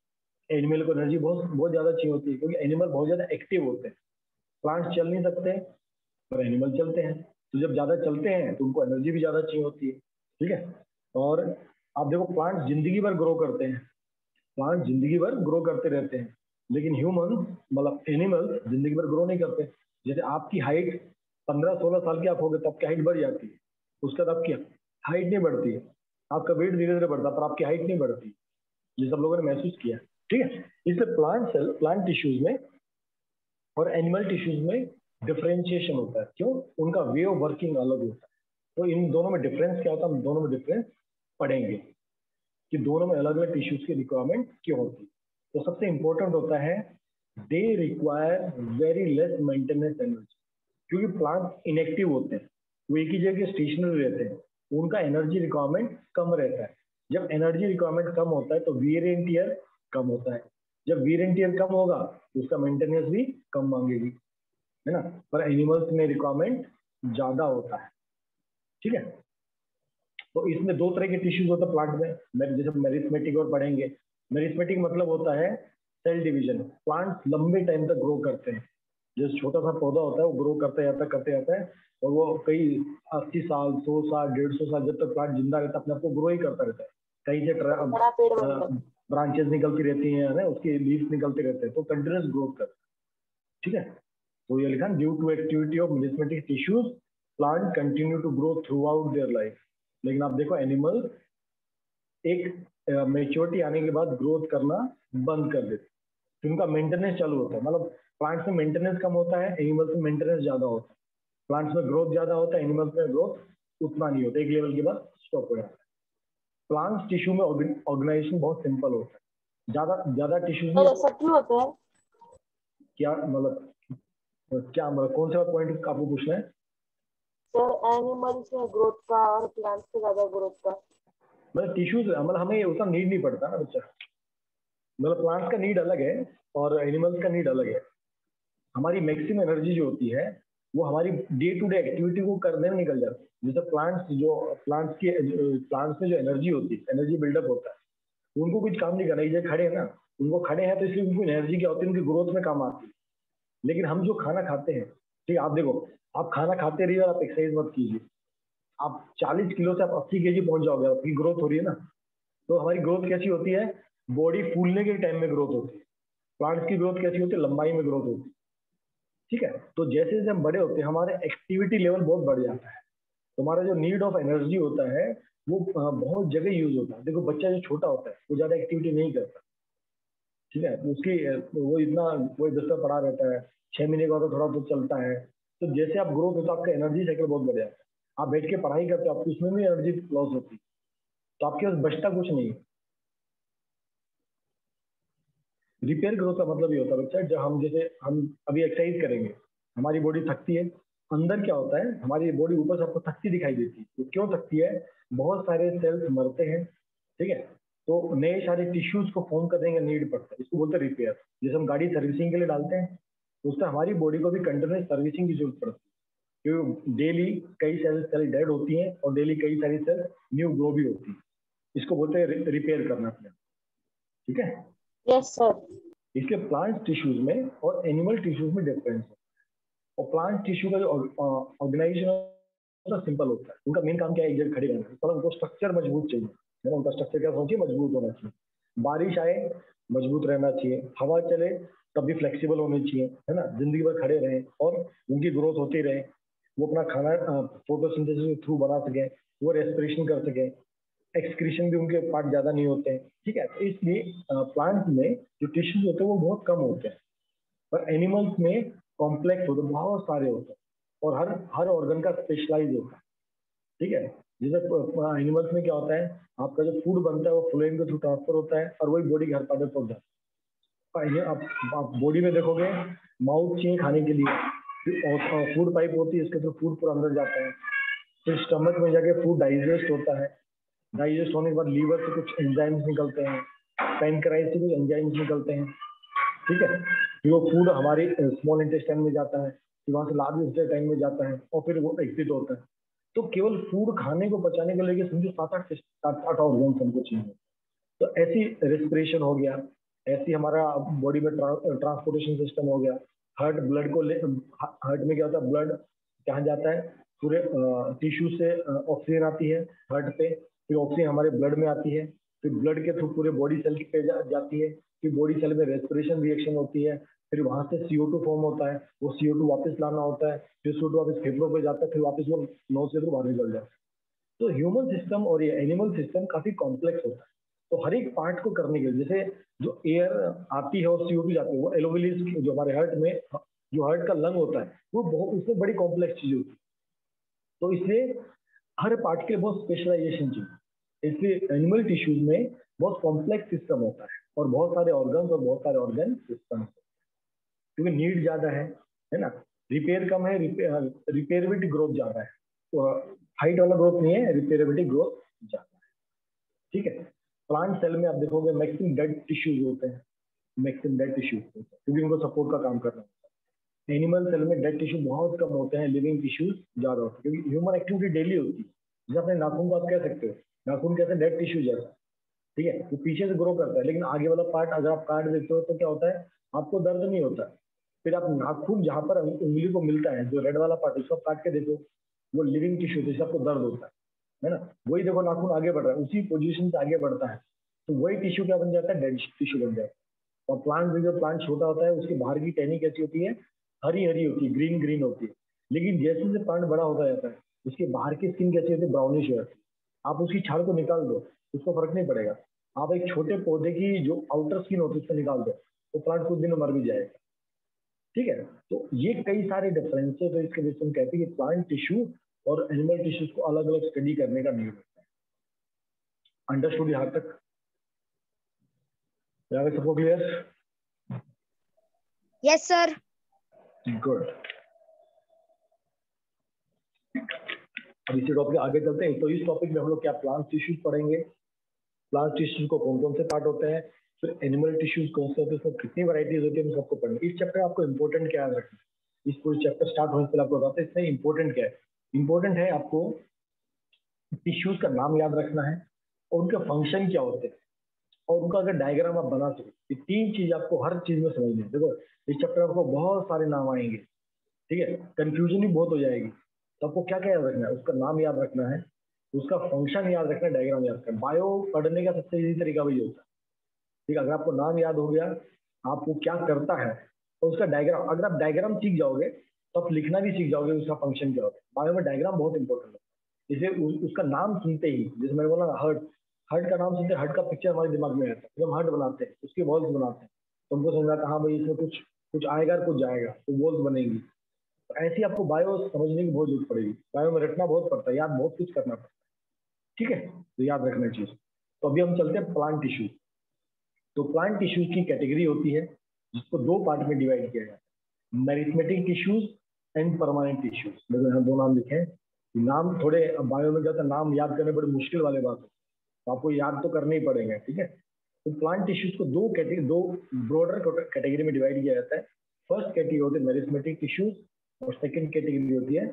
एनिमल को एनर्जी बहुत बहुत ज्यादा चाहिए होती है, क्योंकि एनिमल बहुत ज्यादा एक्टिव होते हैं। प्लांट्स चल नहीं सकते पर एनिमल चलते हैं, तो जब ज्यादा चलते हैं तो उनको एनर्जी भी ज्यादा चाहिए होती है। ठीक है, और आप देखो प्लांट जिंदगी भर ग्रो करते हैं, प्लांट जिंदगी भर ग्रो करते रहते हैं, लेकिन ह्यूमन मतलब एनिमल जिंदगी भर ग्रो नहीं करते। जैसे आपकी हाइट 15-16 साल की आप हो गए तो आपकी हाइट बढ़ जाती है, उसके बाद आपकी हाइट नहीं बढ़ती है, आपका वेट धीरे धीरे बढ़ता है, पर आपकी हाइट नहीं बढ़ती। ये सब लोगों ने महसूस किया। ठीक है, इसलिए प्लांट सेल, प्लांट टिश्यूज में और एनिमल टिश्यूज में डिफरेंशिएशन होता है। क्यों? उनका वे ऑफ वर्किंग अलग होता है। तो इन दोनों में डिफरेंस क्या होता है, हम दोनों में डिफरेंस पढ़ेंगे कि दोनों में अलग अलग टिश्यूज की रिक्वायरमेंट क्यों होती है। तो सबसे इंपॉर्टेंट होता है, they require very less maintenance energy, क्योंकि प्लांट इनएक्टिव होते हैं, वो एक ही जगह स्टेशनरी रहते हैं, उनका एनर्जी रिक्वायरमेंट कम रहता है। जब एनर्जी रिक्वायरमेंट कम होता है तो वियर एंड टियर कम होता है। जब वियर एंड टियर कम होगा तो उसका मेंटेनेंस भी कम मांगेगी, है ना। पर एनिमल्स में रिक्वायरमेंट ज्यादा होता है। ठीक है, तो इसमें दो तरह के टिश्यूज होते हैं प्लांट में, जैसे मेरिस्मेटिक और पढ़ेंगे। मेरिस्मेटिक मतलब होता है सेल डिवीजन। प्लांट लंबे टाइम तक ग्रो करते हैं, जो छोटा सा पौधा होता है वो ग्रो करते जाता है, और वो कई 80 साल, 100 साल, 150 साल जब तक प्लांट जिंदा रहता है अपने आप को ग्रो ही करता रहता है। कहीं से बड़ा पेड़ बनता है। ब्रांचेस निकलती रहती हैं ना, उसके लीव्स निकलते रहते हैं, तो कंटिन्यूस ग्रोथ करता है। ठीक है, तो ये लिखा, due to activity of meristematic tissues plant continue to grow throughout their life. लेकिन आप देखो एनिमल एक मेच्योरिटी आने के बाद ग्रोथ करना बंद कर देते, तो उनका मेंटेनेंस चालू होता है। मतलब प्लांट्स में मेंटेनेंस कम होता है, एनिमल्स में मेंटेनेंस ज्यादा होता है। प्लांट्स में ग्रोथ ज्यादा होता है, एनिमल्स में ग्रोथ उतना नहीं होता, एक लेवल के बाद स्टॉप हो जाता है। प्लांट्स टिश्यू में ऑर्गेनाइजेशन बहुत सिंपल होता है, ज्यादा ज्यादा टिश्यूज में। ऐसा क्यों होता है? क्या मतलब कौन सा पॉइंट आपको पूछना है? सर एनिमल्स में ग्रोथ का और प्लांट्स में ज्यादा ग्रोथ का। मतलब टिश्यूज, मतलब हमें उतना नीड नहीं पड़ता ना बच्चा, मतलब प्लांट्स का नीड अलग है और एनिमल्स का नीड अलग है। हमारी मैक्सिमम एनर्जी जो होती है वो हमारी डे टू डे एक्टिविटी को करने में निकल जाती है। जैसे प्लांट्स में जो एनर्जी होती है, एनर्जी बिल्डअप होता है, उनको कुछ काम नहीं करना। ये खड़े हैं ना, उनको खड़े हैं तो इसलिए उनको एनर्जी क्या होती है, उनकी ग्रोथ में काम आती है। लेकिन हम जो खाना खाते हैं, ठीक है, आप देखो, आप खाना खाते रहिए और आप एक्सरसाइज मत कीजिए, आप 40 किलो से आप 80 केजी पहुंच जाओगे, आपकी ग्रोथ हो रही है ना। तो हमारी ग्रोथ कैसी होती है, बॉडी फूलने के टाइम में ग्रोथ होती है। प्लांट्स की ग्रोथ कैसी होती है, लंबाई में ग्रोथ होती है। ठीक है, तो जैसे जैसे हम बड़े होते हैं हमारे एक्टिविटी लेवल बहुत बढ़ जाता है। तुम्हारा जो नीड ऑफ एनर्जी होता है वो बहुत जगह यूज होता है। देखो बच्चा जो छोटा होता है वो ज्यादा एक्टिविटी नहीं करता, ठीक है, तो उसकी वो इतना वो बिस्तर पड़ा रहता है, 6 महीने का होता है थोड़ा बहुत चलता है। तो जैसे आप ग्रोथ होता है आपका एनर्जी साइकिल बहुत बढ़ जाता है। आप बैठ के पढ़ाई करते हो, आपको उसमें भी एनर्जी लॉस होती है, तो आपके पास बचता कुछ नहीं है। रिपेयर ग्रोथ का मतलब ये होता है बच्चा, जब हम जैसे हम अभी एक्सरसाइज करेंगे, हमारी बॉडी थकती है, अंदर क्या होता है, हमारी बॉडी ऊपर से आपको थकती दिखाई देती है। तो क्यों थकती है, बहुत सारे सेल्स मरते हैं, ठीक है, तो नए सारे टिश्यूज को फॉर्म करने का नीड पड़ता है, इसको बोलते हैं रिपेयर। जैसे हम गाड़ी सर्विसिंग के लिए डालते हैं, तो उससे हमारी बॉडी को भी कंटिन्यूस सर्विसिंग की जरूरत पड़ती है, क्योंकि डेली कई सेल डेड होती हैं और डेली कई सारी सेल न्यू ग्रो भी होती है। इसको बोलते हैं रिपेयर करना, ठीक है। Yes sir. इसलिए प्लांट टिश्यूज में और एनिमल टिश्यूज में डिफरेंस है। और प्लांट टिश्यू का जो ऑर्गेनाइजेशन होता है सिंपल होता है। उनका मेन काम क्या है, एक जगह खड़े रहना, पर उनको स्ट्रक्चर मजबूत चाहिए, है ना। उनका स्ट्रक्चर क्या होना चाहिए, मजबूत होना चाहिए। बारिश आए मजबूत रहना चाहिए, हवा चले तब भी फ्लेक्सिबल होनी चाहिए, है ना। जिंदगी भर खड़े रहें और उनकी ग्रोथ होती रहे, वो अपना खाना फोटोसिंथेसिस के थ्रू बना सके, वो रेस्पिरेशन कर सके, एक्सक्रीशन भी उनके पार्ट ज्यादा नहीं होते हैं, ठीक है। तो इसलिए प्लांट में जो टिश्यूज होते हैं वो बहुत कम होते हैं, पर एनिमल्स में कॉम्प्लेक्स होते हैं, बहुत सारे होते हैं, और हर हर ऑर्गन का स्पेशलाइज होता है, ठीक है। जैसे एनिमल्स में क्या होता है, आपका जो फूड बनता है वो फ्लोएम के थ्रू ट्रांसफर होता है और वही बॉडी के हर पार्ट में पहुंच जाता है। आप बॉडी में देखोगे माउथ चाहिए खाने के लिए, और फूड पाइप होती है, इसके थ्रू फूड पूरा अंदर जाता है, फिर स्टमक में जाके फूड डाइजेस्ट होता है। डाइजेस्ट होने के बाद लीवर से कुछ एंजाइम्स निकलते हैं, पैनक्राइज से कुछ एंजाइम्स निकलते हैं, ठीक है। फिर वो फूड हमारे स्मॉल इंटेस्टाइन में जाता है, फिर वहां से लार्ज इंटेस्टाइन में जाता है और फिर वो एग्जिट होता है। तो केवल फूड खाने को पचाने के लिए समझो 7-8 ऑर्गन हमको चाहिए। तो ऐसी रेस्पिरेशन हो गया, ऐसी हमारा बॉडी में ट्रांसपोर्टेशन सिस्टम हो गया। हार्ट ब्लड को हार्ट में क्या होता है, ब्लड कहाँ जाता है, पूरे टिश्यू से ऑक्सीजन आती है हार्ट पे, फिर ऑक्सीजन हमारे ब्लड में आती है, फिर ब्लड के थ्रू पूरे बॉडी सेल पे जाती है, फिर बॉडी सेल में रेस्पिरेशन रिएक्शन होती है, फिर वहां से CO2 फॉर्म होता है, वो CO2 वापस लाना होता है, फिर CO2 वापस फेफड़ों पे जाता है, फिर वापस वो नोज से बाहर निकल जाता है। तो ह्यूमन सिस्टम और ये एनिमल सिस्टम काफी कॉम्प्लेक्स होता है। तो हर एक पार्ट को करने के लिए, जैसे जो एयर आती है और CO2 जाती है, वो एलोविलिस जो हमारे हार्ट में, जो हार्ट का लंग होता है, वो बहुत उसमें बड़ी कॉम्प्लेक्स चीज होती है। तो इसलिए हर पार्ट के लिए बहुत स्पेशलाइजेशन चाहिए। इसलिए एनिमल टिश्यूज में बहुत कॉम्प्लेक्स सिस्टम होता है और बहुत सारे ऑर्गन और बहुत सारे ऑर्गन सिस्टम, क्योंकि नीड ज्यादा है ना। रिपेयर कम है, रिपेयरेबिलिटी ग्रोथ ज्यादा है। तो हाइट वाला ग्रोथ नहीं है, रिपेयरेबिलिटी ग्रोथ ज्यादा है, ठीक है। प्लांट सेल में आप देखोगे मैक्सिमम डेड टिश्यूज होते हैं, मैक्सिमम डेड टिश्यूज होते हैं क्योंकि उनको सपोर्ट का काम करना होता है। एनिमल सेल में डेड टिश्यू बहुत कम होते हैं, लिविंग टिश्यूज ज्यादा होते हैं, क्योंकि ह्यूमन एक्टिविटी डेली होती है। जैसे अपने नाखून को आप कह सकते हो, नाखून कैसे डेड टिश्यू जैसा, ठीक है, वो पीछे से ग्रो करता है, लेकिन आगे वाला पार्ट अगर आप काट देते हो तो क्या होता है, आपको दर्द नहीं होता। फिर आप नाखून जहां पर उंगली को मिलता है, जो रेड वाला पार्ट, उसको काट के देखो, वो लिविंग टिश्यू, जिससे आपको दर्द होता है ना। वही देखो नाखून आगे बढ़ रहा है, उसी पोजीशन से आगे बढ़ता है, तो वही टिश्यू क्या बन जाता है, डेड टिश्यू बन जाता है। और प्लांट जो प्लांट छोटा होता है उसकी बाहर की टहनी कैसी होती है, हरी हरी होती है, ग्रीन ग्रीन होती है। लेकिन जैसे जैसे प्लांट बड़ा होता जाता है उसके बाहर की स्किन कैसी होती है, ब्राउनिश हो जाती है। आप उसकी छाल को निकाल दो, उसको फर्क नहीं पड़ेगा। आप एक छोटे पौधे की जो आउटर स्किन होती है उसको निकाल दो, तो प्लांट कुछ दिन में मर भी जाएगा, ठीक है। तो ये कई सारे डिफरेंसेस है, इसके वजह से हम कहते हैं कि प्लांट टिश्यू और एनिमल टिश्यूज को अलग अलग स्टडी करने का नीड होता है। अंडरस्टूड यहाँ तक? सबको क्लियर? Yes sir. गुड। अब इसी टॉपिक आगे चलते हैं। तो इस टॉपिक में हम लोग क्या प्लांट टिश्यूज पढ़ेंगे, प्लांट टिश्यूज को कौन कौन से पार्ट होते हैं, फिर एनिमल टिश्यूज कौन से होते हैं, उसमें कितनी वैरायटीज होती है, सबको पढ़ना। इस चैप्टर आपको इंपॉर्टेंट क्या याद रखना है, इस पूरे चैप्टर स्टार्ट होने से पहले आपको बताते हैं इसमें इंपॉर्टेंट क्या है। इंपॉर्टेंट है आपको टिश्यूज का नाम याद रखना है और उनके फंक्शन क्या होते हैं और उनका अगर डायग्राम आप बना सको। ये तीन चीज आपको हर चीज में समझनी है। देखो इस चैप्टर में आपको बहुत सारे नाम आएंगे, ठीक है, कंफ्यूजन भी बहुत हो जाएगी। तो आपको क्या क्या याद रखना है, उसका नाम याद रखना है, उसका फंक्शन याद रखना है, डायग्राम याद रखना है। बायो पढ़ने का सबसे इजी तरीका वही होता है, ठीक है। अगर आपको नाम याद हो गया, आपको क्या करता है और उसका डायग्राम, अगर आप डायग्राम सीख जाओगे तो आप लिखना भी सीख जाओगे उसका फंक्शन क्या होता है। बायो में डायग्राम बहुत इंपॉर्टेंट है। जैसे उसका नाम सुनते ही, जैसे मैंने बोला ना हर्ट, हर्ट का नाम सुनते हर्ट का पिक्चर हमारे दिमाग में आता है। जब हम हर्ट बनाते हैं, उसकी वॉल्स बनाते हैं, तो हमको समझ आता है हाँ भाई इसमें कुछ कुछ आएगा कुछ जाएगा, तो वॉल्स बनेंगी। तो ऐसे ही आपको बायो समझने की बहुत जरूरत पड़ेगी। बायो में रटना बहुत पड़ता है, याद बहुत कुछ करना पड़ता है, ठीक है, तो याद रखना चीज। तो अभी हम चलते हैं प्लांट टिश्यू। तो प्लांट टिश्यूज की कैटेगरी होती है जिसको दो पार्ट में डिवाइड किया जाता है, मैरिथमेटिक टिश्यूज एंड परमानेंट टिश्यूज। देखो यहाँ दो नाम लिखे हैं। नाम थोड़े बायो में जाता नाम याद करने बड़े मुश्किल वाले बात है, तो आपको याद तो करने ही पड़ेंगे, ठीक है। तो प्लांट टिश्यूज को दो ब्रॉडर कैटेगरी में डिवाइड किया जाता है। फर्स्ट कैटेगरी होती है मैरिथमेटिक टिश्यूज और सेकंड कैटेगरी होती है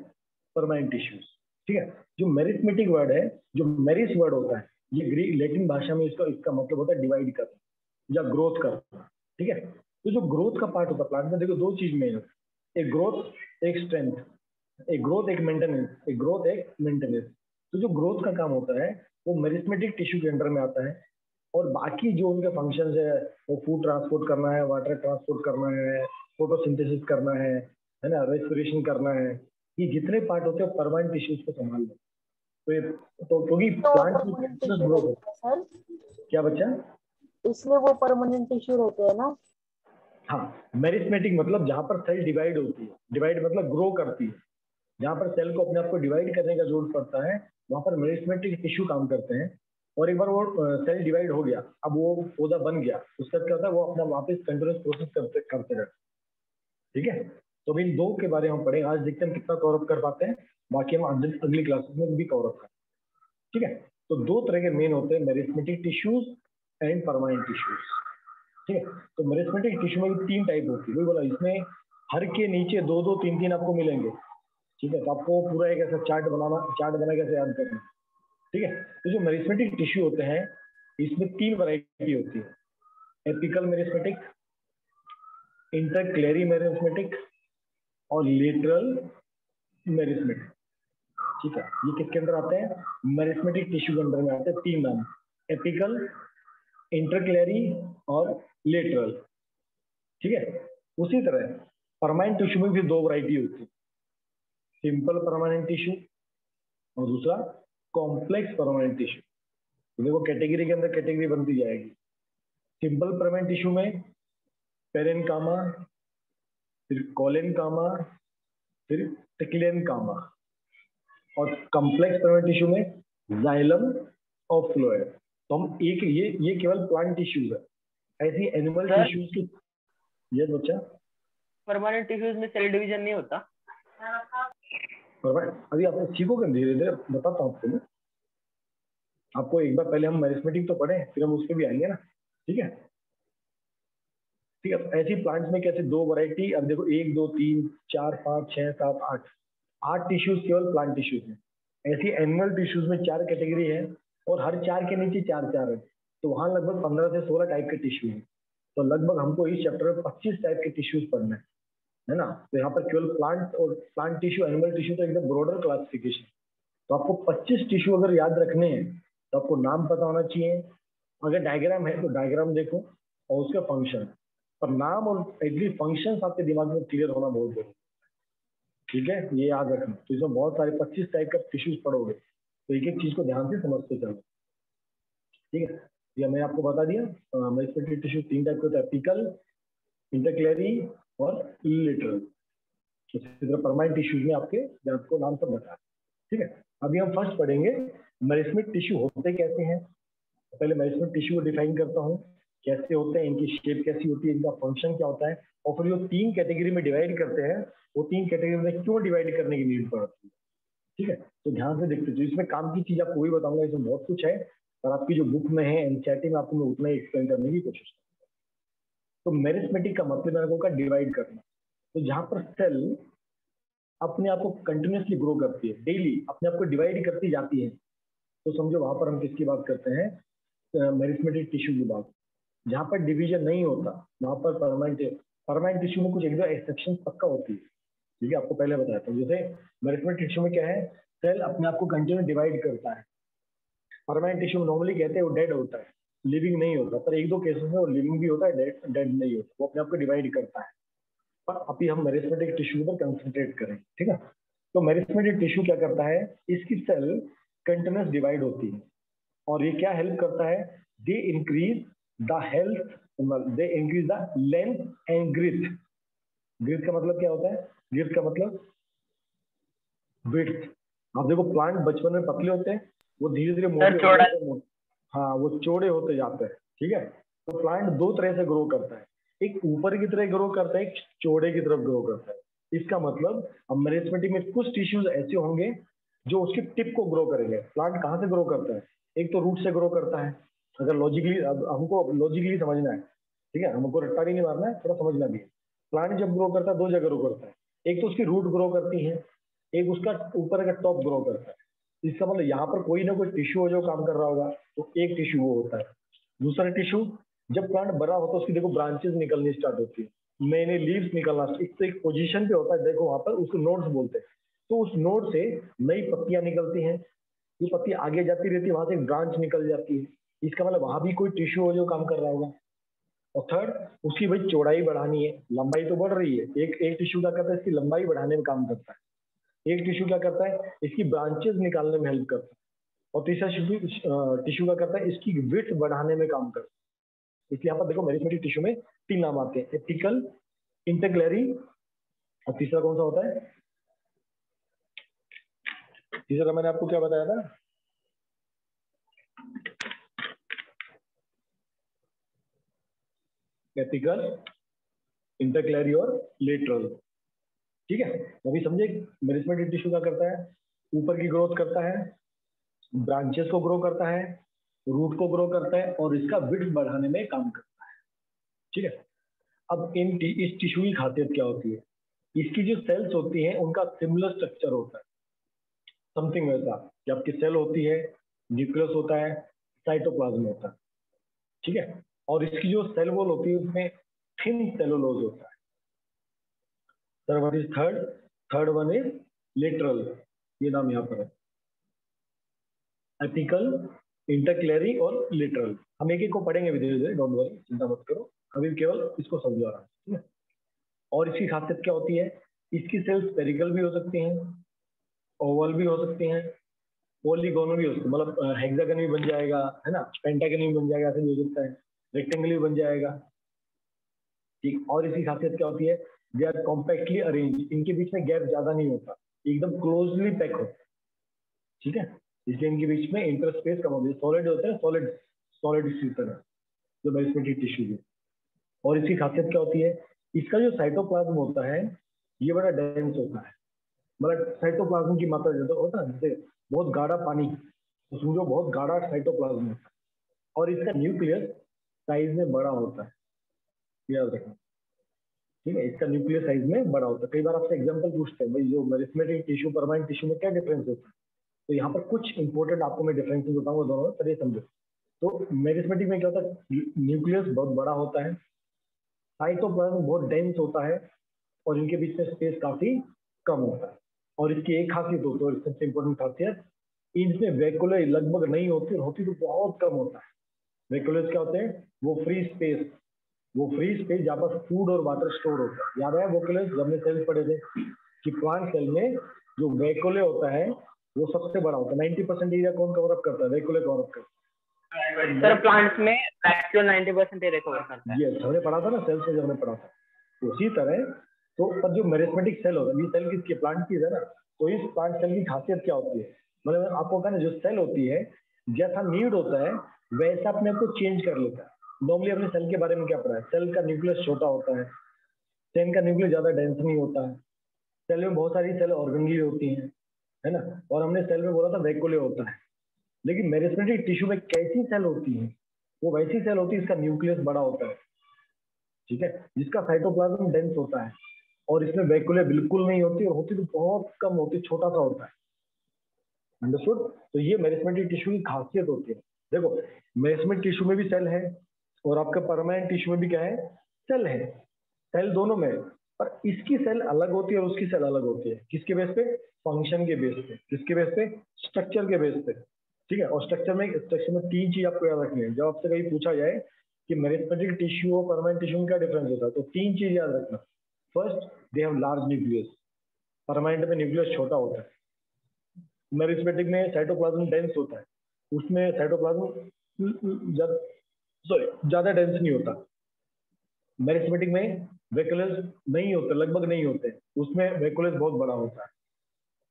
परमानेंट टिश्यूज, ठीक है। जो मैरिथमेटिक वर्ड है, जो मेरिस वर्ड होता है, ये ग्रीक लैटिन भाषा में इसका मतलब होता है डिवाइड करना या ग्रोथ करना, ठीक है। तो जो ग्रोथ का पार्ट होता है प्लांट में, देखो दो चीज में, एक ग्रोथ एक स्ट्रेंथ, एक ग्रोथ एक मेंटेनेंस, एक ग्रोथ एक मेंटेनेंस। तो जो ग्रोथ का काम होता है वो मेरिथमेटिक टिश्यू के अंडर में आता है। और बाकी जो उनके फंक्शंस है, वो फूड ट्रांसपोर्ट करना है, वाटर ट्रांसपोर्ट करना है, फोटोसिंथेसिस करना है ना, रेस्पिरेशन करना है, ये जितने पार्ट होते हैं परमानेंट टिश्यूज को संभाल लेते हैं। तो ये तो क्योंकि तो प्लांट की परमानेंट continuous टिश्यू growth रहता है है। सर, क्या बच्चा? इसलिए वो परमानेंट टिश्यू रहते हैं ना। हाँ, मेरिथमेटिक मतलब जहां पर सेल डिवाइड होती है, डिवाइड मतलब ग्रो करती है, जहां पर सेल को अपने आप को डिवाइड करने का जरूरत पड़ता है, वहां पर मेरिथमेटिक टिश्यू काम करते हैं। और एक बार वो सेल डिवाइड हो गया, अब वो पौधा बन गया, उसका क्या होता है, वो अपना वापस कंटिन्यूस प्रोसेस करते करते रहते, ठीक है। तो अभी इन दो के बारे में हम पढ़ेंगे आज, देखते हैं कितना कवर अप कर पाते हैं, बाकी हम अगली क्लासेस में भी कवर अप करें, ठीक है। तो दो तरह के मेन होते हैं, मेरिथमेटिक टिश्यूज एंड परमानेंट टिश्यूज, ठीक है। तो मेरिथमेटिक टिश्यू में भी तीन टाइप होती है, वही बोला, इसमें हर के नीचे दो दो तीन तीन आपको मिलेंगे, ठीक है। तो आपको पूरा एक ऐसा चार्ट बना कैसे याद करना, ठीक है। तो जो मेरिथमेटिक टिश्यू होते हैं इसमें तीन वैरायटी होती है, एपिकल मेरिथमेटिक, इंटरक्लेरी मेरिथमेटिक और लेटरल मेरिथमेटिक, ठीक है। ये किसके अंदर आते हैं, मेरिथमेटिक टिश्यू के अंदर में आते हैं। तीन नाम, एपिकल, इंटरक्लेरी और लेटरल, ठीक है। उसी तरह परमानेंट टिश्यू में भी दो वैरायटी होती है, सिंपल परमानेंट टिश्यू और दूसरा कॉम्प्लेक्स परमानेंट टिश्यू। तो देखो कैटेगरी के अंदर कैटेगरी बनती जाएगी। सिंपल परमानेंट टिश्यू में पेरेनकामा, फिर कोलेनकामा, फिर टिक्लेनकामा, और कॉम्प्लेक्स परमानेंट टिश्यू में जाइलम और फ्लोएम। तो हम एक ये केवल प्लांट टिश्यूज है। ऐसी एनिमल सर टिश्यूज की, ये बच्चा परमानेंट टिश्यूज में सेल डिवीजन नहीं होता? अभी आप सीखोगे धीरे धीरे, बताता हूँ आपको मैं। आपको एक बार पहले हम मैरिथमेटिक तो पढ़े, फिर हम उस पर भी आएंगे ना, ठीक है। ठीक है, ऐसी प्लांट्स में कैसे दो वैरायटी, अब देखो 1 2 3 4 5 6 7 8 8 टिश्यूज केवल प्लांट टिश्यूज हैं। ऐसी एनिमल टिश्यूज में 4 कैटेगरी है और हर 4 के नीचे 4 4 है, तो वहां लगभग 15 से 16 टाइप के टिश्यू हैं। तो लगभग हमको इस चैप्टर में 25 टाइप के टिश्यूज पढ़ना है ना। तो यहाँ पर केवल प्लांट और प्लांट टिश्यू, एनिमल टिश्यू तो एकदम ब्रॉडर क्लासिफिकेशन। तो आपको 25 टिश्यू अगर याद रखने हैं तो आपको नाम पता होना चाहिए, अगर डायग्राम है तो डायग्राम देखो और उसके फंक्शन, पर नाम और एटलीस्ट फंक्शंस आपके दिमाग में क्लियर होना बहुत जरूरी है, ठीक है, ये याद रखना। तो इसमें बहुत सारे 25 टाइप का टिश्यूज पढ़ोगे, तो एक एक चीज को ध्यान से समझते चलो, ठीक है। ये मैंने आपको बता दिया, मेरिथमेटिक टिश्यू 3 टाइप के होते हैं, एपिकल, इंटरक्लेरी और लेटरल। इसी तरह परमानेंट टिश्यूज में आपको नाम सब बता, ठीक है। अभी हम फर्स्ट पढ़ेंगे मेरिथमेटिक टिश्यू होते कैसे हैं। पहले मेरिथमेटिक टिश्यू को डिफाइन करता हूँ, कैसे होते हैं, इनकी शेप कैसी होती है, इनका फंक्शन क्या होता है, और फिर जो 3 कैटेगरी में डिवाइड करते हैं वो 3 कैटेगरी में क्यों डिवाइड करने की नीड पड़ती है, ठीक है। तो ध्यान से देखते, जो इसमें काम की चीज आपको वही बताऊंगा, इसमें बहुत कुछ है और आपकी जो बुक में है एनसीईआरटी में आपको मैं उतना ही एक्सप्लेन करने की कोशिश करूँगा। तो मेरिथमेटिक का मतलब मैंने कहा डिवाइड करना। तो जहाँ पर सेल अपने आप को कंटिन्यूसली ग्रो करती है, डेली अपने आप को डिवाइड करती जाती है, तो समझो वहां पर हम किसकी बात करते हैं, मेरिथमेटिक टिश्यू की बात। जहाँ पर डिवीजन नहीं होता वहां पर परमानेंट टिश्यू में कुछ एक दो एक्सेप्शन पक्का होती है, ठीक है, आपको पहले बताया था। जैसे मेरिथमेटिक टिश्यू में क्या है, सेल अपने आप को कंटिन्यू डिवाइड करता है। परमानेंट टिश्यू में नॉर्मली कहते हैं वो डेड होता है, लिविंग नहीं होता, पर एक दो केसेस में वो लिविंग भी होता है, डेड नहीं होता, वो अपने आप को डिवाइड करता है। पर अभी हम मेरिथमेटिक टिश्यू पर कंसंट्रेट करें, ठीक है। तो मेरिथमेटिक टिश्यू क्या करता है, इसकी सेल कंटिन्यूस डिवाइड होती है और ये क्या हेल्प करता है, they increase the health, they increase the length and girth. Girth का मतलब क्या होता है, ग्रिथ का मतलब विड्थ। आप देखो प्लांट बचपन में पतले होते हैं, वो धीरे धीरे मोटे होते हैं, हाँ वो चौड़े होते जाते हैं, ठीक है। तो प्लांट दो तरह से ग्रो करता है, एक ऊपर की तरह ग्रो करता है, एक चौड़े की तरफ ग्रो करता है। इसका मतलब अब मेरिथमेटिक में कुछ टिश्यूज ऐसे होंगे जो उसकी टिप को ग्रो करेंगे। प्लांट कहाँ से ग्रो करता है, एक तो रूट से ग्रो करता है, अगर लॉजिकली, हमको लॉजिकली समझना है, ठीक है, हमको रट्टा भी नहीं मारना है, थोड़ा समझना भी है। प्लांट जब ग्रो करता है दो जगह ग्रो करता है, एक तो उसकी रूट ग्रो करती है, एक उसका ऊपर का टॉप ग्रो करता है। इसका मतलब यहाँ पर कोई ना कोई टिश्यू हो जो काम कर रहा होगा, तो एक टिश्यू वो होता है। दूसरा टिश्यू, जब प्लांट बड़ा होता है उसकी देखो ब्रांचेस निकलनी स्टार्ट होती है, नए नए लीव्स निकलना, एक तो एक पोजीशन पे होता है, देखो वहां पर उसको नोड्स बोलते हैं। तो उस नोड से नई पत्तियां निकलती हैं, ये पत्ती आगे जाती रहती है, वहां से एक ब्रांच निकल जाती है। इसका मतलब वहां भी कोई टिश्यू हो जो काम कर रहा होगा। और थर्ड, उसकी भाई चौड़ाई बढ़ानी है, लंबाई तो बढ़ रही है, एक टिश्यू क्या करता है, इसकी लंबाई बढ़ाने में काम करता है। एक टिश्यू क्या करता है, इसकी ब्रांचेस निकालने में हेल्प करता है। और तीसरा टिश्यू क्या करता है, इसकी विड्थ बढ़ाने में काम करता है। इसलिए यहाँ पर देखो मेरिथमेटिक टिश्यू में तीन नाम आते हैं, एपिकल, इंटरक्लेरी, और तीसरा कौन सा होता है, तीसरा मैंने आपको क्या बताया था, एपिकल, इंटरक्लेरी और लेटरल, ठीक है। अभी समझे मेरिथमेटिक टिश्यू क्या करता है, ऊपर की ग्रोथ करता है, ब्रांचेस को ग्रो करता है, रूट को ग्रो करता है, और इसका विड्थ बढ़ाने में काम करता है, ठीक है। अब इस टिश्यू की खासियत क्या होती है, इसकी जो सेल्स होती हैं उनका सिमिलर स्ट्रक्चर होता है, समथिंग वैसा कि आपकी सेल होती है, न्यूक्लियस होता है, साइटोप्लाज्म होता है, ठीक है। और इसकी जो सेल वॉल होती है उसमें थिन सेलुलोज होता है। Sir what is third, third one is lateral, ये नाम यहाँ पर है, एपिकल, इंटरक्लेरी और लेटरल। हम एक एक को पढ़ेंगे धीरे धीरे, डोंट वरी, चिंता मत करो, अभी केवल इसको समझा रहा हूँ, ठीक है। और इसकी खासियत क्या होती है, इसकी सेल्स स्पेरिकल भी हो सकती हैं, ओवल भी हो सकती हैं, पॉलीगोनल भी हो सकती है, मतलब हेक्सागन भी बन जाएगा, है ना, पेंटागन भी बन जाएगा, ऐसे भी हो सकता है, रेक्टेंगल भी बन जाएगा, ठीक। और इसकी खासियत क्या होती है, दे आर कॉम्पैक्टली अरेंज, इनके बीच में गैप ज्यादा नहीं होता, एकदम क्लोजली पैक होता है, ठीक है। इसलिए इनके बीच में इंटरस्पेस कम होती है, सॉलिड होता है, सॉलिड सॉलिड इसी तरह जो मेरिथमेटिक टिश्यू है। और इसकी खासियत क्या होती है, इसका जो साइटोप्लाज्म होता है ये बड़ा डेंस होता है, मतलब साइटोप्लाज्म की मात्रा ज्यादा होता है, जैसे बहुत गाढ़ा पानी, तो समझो बहुत गाढ़ा साइटोप्लाज्म होता है। और इसका न्यूक्लियस साइज में बड़ा होता है, याद रखना, ठीक है, इसका न्यूक्लियस साइज में बड़ा होता है। कई बार आपसे एग्जांपल पूछते हैं भाई जो मेरिथमेटिक टिश्यू परमानेंट टिश्यू में क्या डिफरेंस होता है, तो यहाँ पर कुछ इंपॉर्टेंट आपको मैं डिफरेंसेस बताऊंगा दोनों में, पर ये समझो। तो मेरिथमेटिक में क्या होता है, न्यूक्लियस बहुत बड़ा होता है, साइटोप्लाज्म बहुत डेंस होता है, और इनके बीच में स्पेस काफी कम होता है। और इसकी एक खासियत होती है, सबसे इंपॉर्टेंट खासियत, इनमें वैक्यूले लगभग नहीं होती, होती तो बहुत कम होता है। वैक्यूलेस क्या होते हैं, वो फ्री स्पेस, वो फ्री स्पेस जहाँ पर फूड और वाटर स्टोर होता है। याद है वैक्यूलेस, जब हमने सेल्स पढ़े थे कि प्लांट सेल में जो वैक्यूले होता है वो सबसे बड़ा होता है, 90% एरिया कौन कवर अप करता है, वैक्यूले कवर अप करता है। सर प्लांट्स में वैक्यूल 90% रिकवर करता है। यस, हमने पढ़ा था ना सेल्स में, जब हमने पढ़ा था उसी तरह। तो पर जो मेरिथमेटिक सेल होता है, ये सेल किसकी, प्लांट की है ना, तो इस प्लांट सेल की खासियत क्या होती है, मतलब आपको कहना जो सेल होती है जैसा नीड होता है वैसा अपने आप को चेंज कर लेता है। नॉर्मली अपने सेल के बारे में क्या पढ़ा है, सेल का न्यूक्लियस छोटा होता है, सेल का न्यूक्लियस ज्यादा डेंस नहीं होता है, सेल में बहुत सारी सेल ऑर्गेनली होती हैं, है ना, और हमने सेल में बोला था वैक्यूले होता है। लेकिन मेरिस्टेमेटिक टिश्यू में कैसी सेल होती है, वो वैसी सेल होती है इसका न्यूक्लियस बड़ा होता है, ठीक है, जिसका साइटोप्लाज्म डेंस होता है, और इसमें वैक्यूले बिल्कुल नहीं होती, और होती तो बहुत कम होती, छोटा सा होता है। अंडरस्टूड? तो ये मेरिस्टेमेटिक टिश्यू की खासियत होती है। देखो मेरिस्टेमेटिक टिश्यू में भी सेल है और आपके परमानेंट टिश्यू में भी क्या है, सेल है, सेल दोनों में, पर इसकी सेल अलग होती है और उसकी सेल अलग होती है। किसके बेस पे? फंक्शन के बेस पे। किसके बेस पे? स्ट्रक्चर के बेस पे, ठीक है। और स्ट्रक्चर में 3 चीज आपको याद रखनी है। जब आपसे कहीं पूछा जाए कि मेरिस्टेमेटिक टिश्यू और परमानेंट टिश्यू में क्या डिफरेंस होता है, तो 3 चीज याद रखना। First, they have large nucleus, permanent में न्यूक्लियस छोटा होता है, मेरिस्टेमेटिक में साइटोप्लाज्म डेंस होता है, उसमें साइटोप्लाज्म ज्यादा डेंस नहीं होता। मेरिस्टेमेटिक में वैक्यूलस नहीं होते, लगभग नहीं होते, उसमें वैक्यूलस बहुत बड़ा होता है,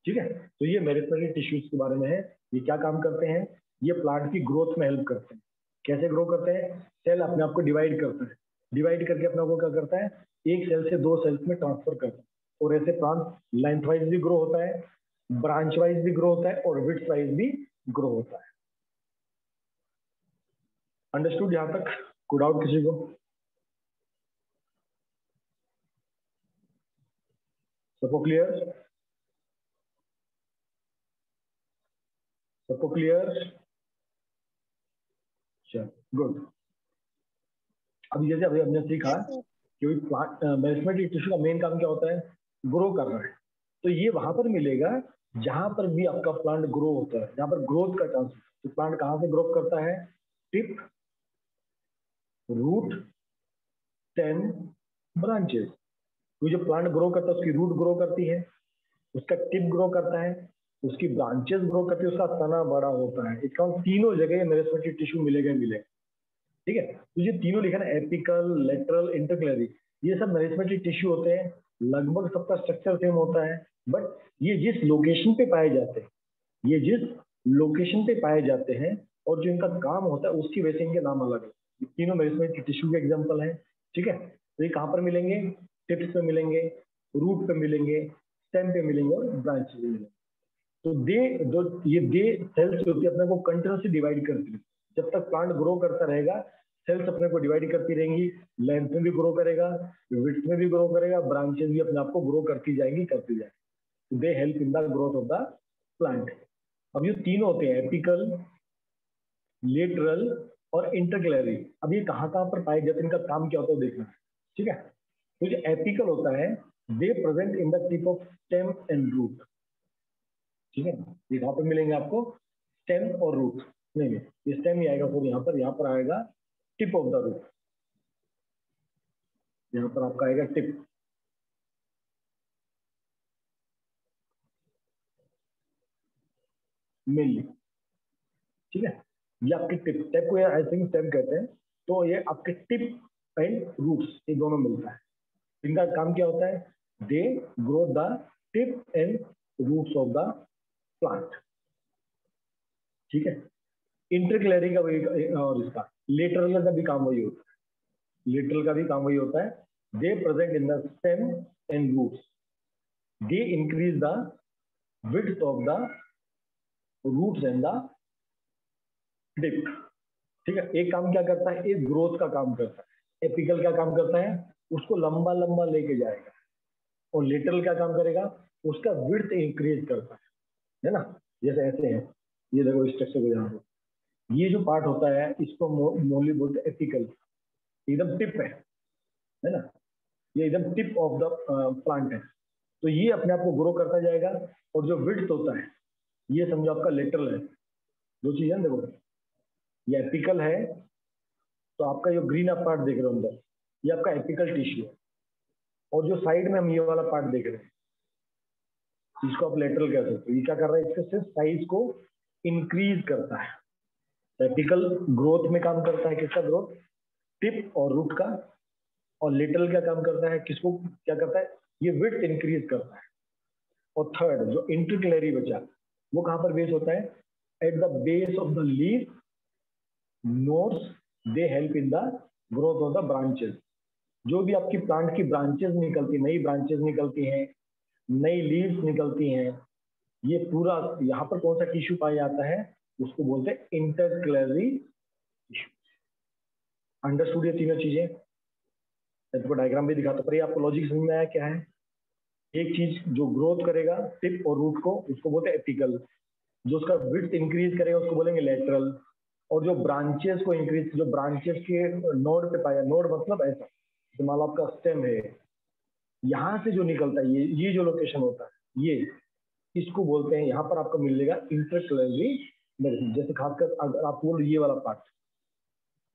ठीक है। तो ये मेरिस्टेमेटिक टिश्यूज के बारे में है। ये क्या काम करते हैं? ये प्लांट की ग्रोथ में हेल्प करते हैं। कैसे ग्रो करते हैं? सेल अपने आप को डिवाइड करता है, डिवाइड करके अपने आप को क्या करता है, एक सेल से 2 सेल्स में ट्रांसफर करता है, और ऐसे प्लांट लेंथ वाइज भी ग्रो होता है, ब्रांच वाइज भी ग्रो होता है, और विड्थ वाइज भी ग्रो होता है। अंडरस्टूड यहां तक? कोई डाउट किसी को? सबको क्लियर? सबको क्लियर? चलो गुड। अभी जैसे अभी हमने सीखा कि प्लांट मेरिस्टेमेटिक टिश्यू का मेन काम क्या होता है, ग्रो करना है। तो ये वहां पर मिलेगा जहां पर भी आपका प्लांट ग्रो होता है, जहां पर ग्रोथ का चांस। तो प्लांट कहां से ग्रो करता है? Tip, root, stem, branches. तो जो प्लांट ग्रो करता है उसकी रूट ग्रो करती है, उसका टिप ग्रो करता है, उसकी ब्रांचेस ग्रो करती है, उसका तना बड़ा होता है। इसका तीनों जगह मेरिस्टेमेटिक टिश्यू मिलेगा, ठीक है। तो ये तीनों लिखा ना, एपिकल, लेटरल, इंटरक्लेरी, ये सब मेरिस्टेमेटिक टिश्यू होते हैं। लगभग सबका स्ट्रक्चर सेम होता है, बट ये जिस लोकेशन पे पाए जाते हैं, ये जिस लोकेशन पे पाए जाते हैं और जो इनका काम होता है उसकी वजह से इनके नाम अलग है। ये तीनों मेरिस्टेमेटिक टिश्यू के एग्जांपल हैं, ठीक है। तो ये कहाँ पर मिलेंगे? टिप्स पे मिलेंगे, रूट पे मिलेंगे, स्टेम पे मिलेंगे, और ब्रांच पे मिलेंगे। तो ये सेल्स होती है अपने को कंटिन्यूसली डिवाइड करती है। जब तक प्लांट ग्रो करता रहेगा, सेल्स अपने को डिवाइड करती रहेंगी, लेंथ में भी ग्रो करेगा, विड्थ में भी ग्रो करेगा, ब्रांचेस भी अपने आप को ग्रो करती जाएंगी। They help in the growth of the plant. अब ये तीन होते हैं, एपिकल, लेटरल और इंटरक्लेरी। अब ये कहाँ कहाँ पर पाए जाते हैं, इनका काम क्या होता है देखना, ठीक है। तो जो एपिकल होता है, they present in the tip of stem and root, ठीक है। ये कहाँ पर मिलेंगे आपको? स्टेम और रूट। नहीं, ये स्टेम ही आएगा, फिर यहाँ पर आएगा टिप ऑफ द रूट, यहाँ पर आपका आएगा टिप। मेनली, ठीक है। ये आपके टिप को आई थिंक स्टेम कहते हैं। तो ये आपके टिप एंड रूट्स, ये दोनों मिलता है। इनका काम क्या होता है? They grow the tip and roots of the plant, ठीक है। इंटरक्लेरी का वही, और इसका लेटरल का भी काम वही होता है। लेटरल का भी काम वही होता है। They present in the stem and roots, they increase the width of the roots and the tip, ठीक है। एक काम क्या करता है? एक ग्रोथ का काम करता है। एपिकल क्या काम करता है? उसको लंबा लंबा लेके जाएगा। और लेटरल क्या काम करेगा? उसका विड्थ इंक्रीज करता है ना। जैसे ऐसे है, ये देखो स्ट्रक्चर को, यहाँ पे ये जो पार्ट होता है इसको मोनली बोलते हैं एपिकल, एकदम टिप है ना, ये एकदम टिप ऑफ द प्लांट है। तो ये अपने आप को ग्रो करता जाएगा। और जो विड्थ होता है, ये समझो आपका लेटरल है। दो चीजें देखो, ये एपिकल है, तो आपका जो ग्रीन आप पार्ट देख रहे हो अंदर, ये आपका एपिकल टिश्यू है। और जो साइड में हम ये वाला पार्ट देख रहे हैं, इसको आप लेटरल कह सकते हो। ये क्या कर रहा है? इसके सिर्फ साइज को इंक्रीज करता है। एपिकल ग्रोथ में काम करता है, किसका ग्रोथ? टिप और रूट का। और लेटरल क्या काम करता है? किसको क्या करता है? ये विड्थ इंक्रीज करता है। और थर्ड जो इंटरक्लेरी बचा, वो कहां पर बेस होता है? At the base of the leaf nodes, they help in the growth of the branches. जो भी आपकी प्लांट की ब्रांचेस निकलती, नई ब्रांचेस निकलती हैं, नई लीव्स निकलती हैं, ये पूरा यहाँ पर कौन सा टिश्यू पाया जाता है? उसको बोलते हैं इंटरक्लेरी टिश्यू। अंडरस्टूड ये तीनों चीजें? तो डायग्राम भी दिखाता, पर ये आपको लॉजिक समझ में आया क्या है? एक चीज जो ग्रोथ करेगा टिप और रूट को, उसको बोलते हैं एपिकल। जो उसका विड्थ इंक्रीज करेगा उसको बोलेंगे लेटरल। और जो ब्रांचेस को इंक्रीज, जो ब्रांचेस के नोड पे पाया, नोड मतलब ऐसा, तो मान लो आपका स्टेम है, यहाँ से जो निकलता है ये जो लोकेशन होता है ये, इसको बोलते हैं, यहाँ पर आपको मिलेगा इंटरक्लेरी मेडिसिन। जैसे खासकर अगर आप बोलो ये वाला पार्ट,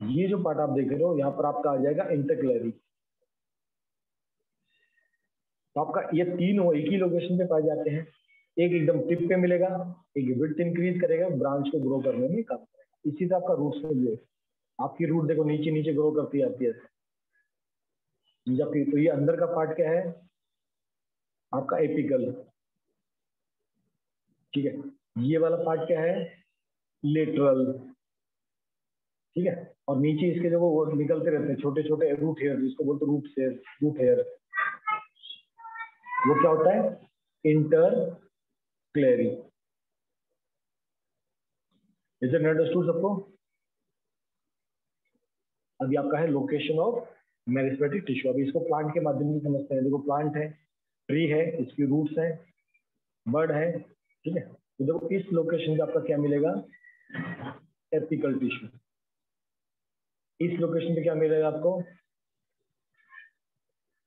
ये जो पार्ट आप देख रहे हो यहाँ पर आपका आ जाएगा इंटरक्लेरी। तो आपका ये तीनों एक ही लोकेशन पे पाए जाते हैं। एक एकदम टिप पे मिलेगा, एक विड्थ इंक्रीज करेगा, ब्रांच को ग्रो करने में काम करेगा। इसी से आपका रूट्स में भी है, आपकी रूट देखो नीचे नीचे ग्रो करती आती है। जबकि तो ये अंदर का पार्ट क्या है आपका एपिकल, ठीक है। ये वाला पार्ट क्या है लेटरल, ठीक है। और नीचे इसके जो वो निकलते रहते हैं छोटे छोटे रूट हेयर, जिसको बोलते हैं रूट हेयर, वो क्या होता है इंटरक्लेरी। इज इट अंडरस्टूड सबको? अभी आपका है लोकेशन ऑफ मेरिस्टेमेटिक टिश्यू। अभी इसको प्लांट के माध्यम से समझते हैं। देखो प्लांट है, ट्री है, इसकी रूट्स है, बर्ड है, ठीक है। तो देखो इस लोकेशन पे आपका क्या मिलेगा एपिकल टिश्यू। इस लोकेशन पे क्या मिलेगा आपको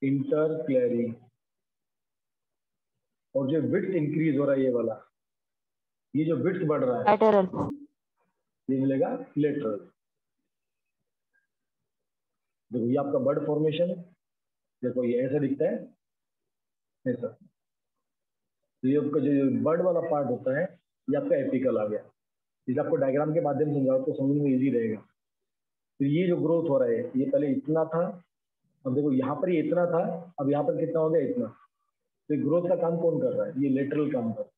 इंटरक्लेरी। और जो विड्थ इंक्रीज हो रहा है ये वाला, ये जो विड्थ बढ़ रहा है lateral, ये मिलेगा लेटरल। देखो ये आपका बर्ड फॉर्मेशन, देखो ये ऐसा दिखता है ऐसा। तो ये आपका जो बर्ड वाला पार्ट होता है ये आपका एपिकल आ गया। इसे आपको डायग्राम के माध्यम से समझाओ तो समझने में इजी रहेगा। तो ये जो ग्रोथ हो रहा है ये पहले इतना था, अब देखो यहाँ पर ये इतना था, अब यहाँ पर कितना हो गया इतना। तो ग्रोथ का काम कौन कर रहा है? ये लेटरल काम कर रहा है।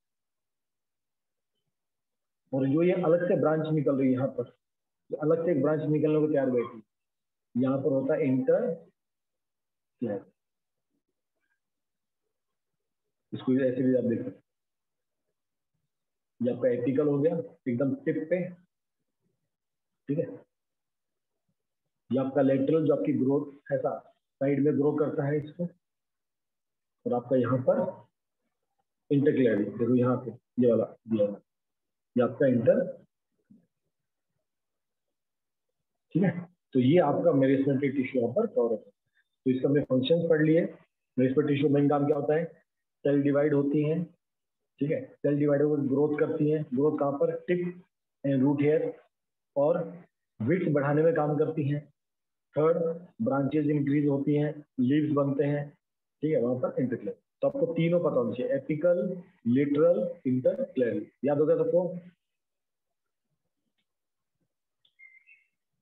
और जो ये अलग से ब्रांच निकल रही है यहाँ पर, तो अलग से एक ब्रांच निकलने को तैयार बैठी, यहाँ पर होता है इंटर, इसको ऐसे भी आप देख सकते हैं। ये आपका एपिकल हो गया एकदम टिप पे, ठीक है। ये आपका लेटरल जो आपकी ग्रोथ ऐसा साइड में ग्रो करता है इसको। और आपका यहाँ पर इंटरक्लेरी, देखो यहाँ पे ये वाला दिया हुआ, ये आपका इंटर, ठीक है। तो ये आपका मेरिस्टेमेटिक टिश्यू यहाँ पर कवर होता है। तो इसका हमने फंक्शंस पढ़ लिए। मेरिस्टेमेटिक टिश्यू मेन काम क्या होता है? सेल डिवाइड होती हैं, ठीक है। सेल डिवाइड होकर ग्रोथ करती हैं। ग्रोथ कहाँ पर? Tip and root hair. और विड्थ बढ़ाने में काम करती हैं। थर्ड, ब्रांचेस इंक्रीज होती हैं, लीव्स बनते हैं, ठीक है। वहां पर इंटरक्लेरी। तो आपको तीनों पता होना चाहिए, एपिकल, लिटरल, इंटरक्लेरी। याद होगा सबको?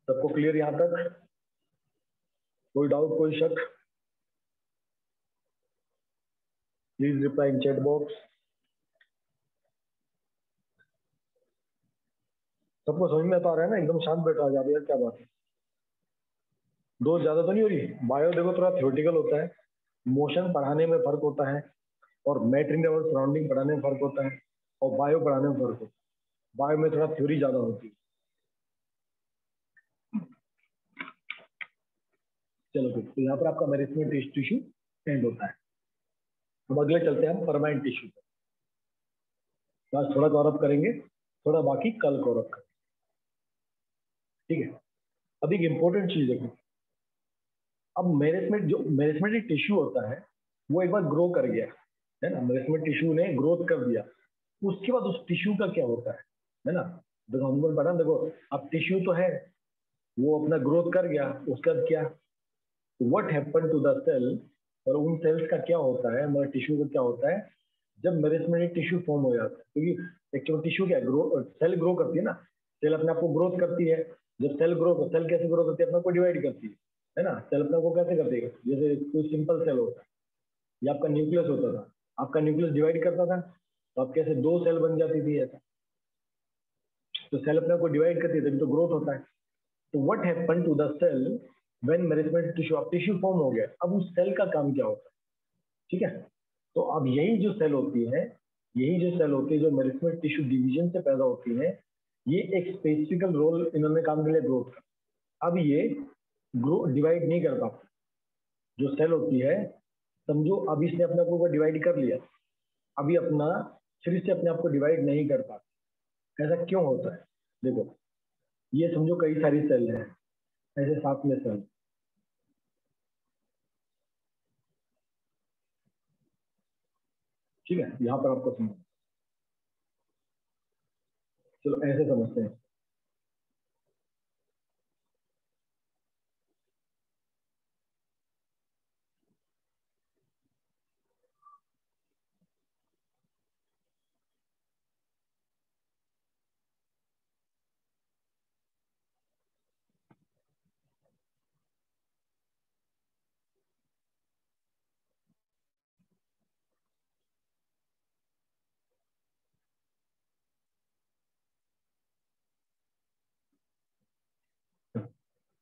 सबको क्लियर यहां तक? कोई डाउट, कोई शक? Please reply in chat box. सबको समझ में तो आ रहा है ना? एकदम शांत बैठा जा रहा है, क्या बात है? दो ज्यादा तो नहीं हो रही? बायो देखो थोड़ा थ्योरेटिकल होता है, मोशन पढ़ाने में फर्क होता है, और मैटर इन अवर सराउंडिंग पढ़ाने में फर्क होता है, और बायो पढ़ाने में फर्क होता है। बायो में थोड़ा थ्योरी ज्यादा होती है। चलो ठीक, तो यहाँ पर आपका मेरिस्टेमेटिक टिश्यू एंड होता है। अब अगले चलते हैं हम परमानेंट टिश्यू पर। तो आज थोड़ा कवर अप करेंगे, थोड़ा बाकी कल कवर अप करेंगे, ठीक है। अब एक इंपॉर्टेंट चीज देखो, अब मेरिस्टेमेटिक टिश्यू होता है वो एक बार ग्रो कर गया है ना, मेरिस्टेमेटिक टिश्यू ने ग्रोथ कर दिया, उसके बाद उस टिश्यू का क्या होता है ना। देखो हमको पता, देखो अब टिश्यू तो है, वो अपना ग्रोथ कर गया, उसके बाद क्या, what happen to the cell, और उन सेल्स का क्या होता है, मतलब टिश्यू का क्या होता है जब मेरिस्टेमेटिक टिश्यू फॉर्म हो जाता है। क्योंकि एक्चुअल टिश्यू क्या ग्रो, सेल ग्रो करती है ना, सेल अपने आप को ग्रोथ करती है। जब सेल कैसे ग्रो करती है? अपने को डिवाइड करती है ना। सेल अपने को कैसे करती है? जैसे कोई सिंपल सेल होता है, ये आपका न्यूक्लियस होता था, आपका न्यूक्लियस डिवाइड करता था, तो आप कैसे दो सेल बन जाती थी ऐसा। तो सेल अपने को डिवाइड करती है तभी तो ग्रोथ होता है। तो what happen to the cell when meristematic tissue, अब टिश्यू फॉर्म हो गया, अब उस सेल का काम क्या होता है, ठीक है। तो अब यही जो सेल होती है, जो मेरिस्टेमेटिक टिश्यू डिवीजन से पैदा होती है, ये एक स्पेसिफिक रोल इन्होंने काम कर लिया ग्रोथ का। अब ये ग्रो डिवाइड नहीं कर पाता। जो सेल होती है, समझो अब इसने अपने आप को डिवाइड कर लिया, अभी अपना फिर से अपने आप को डिवाइड नहीं कर पाता। ऐसा क्यों होता है? देखो, ये समझो कई सारी सेल है, ऐसे साथ में सेल, ठीक है, यहाँ पर आपको समझ, चलो ऐसे समझते हैं।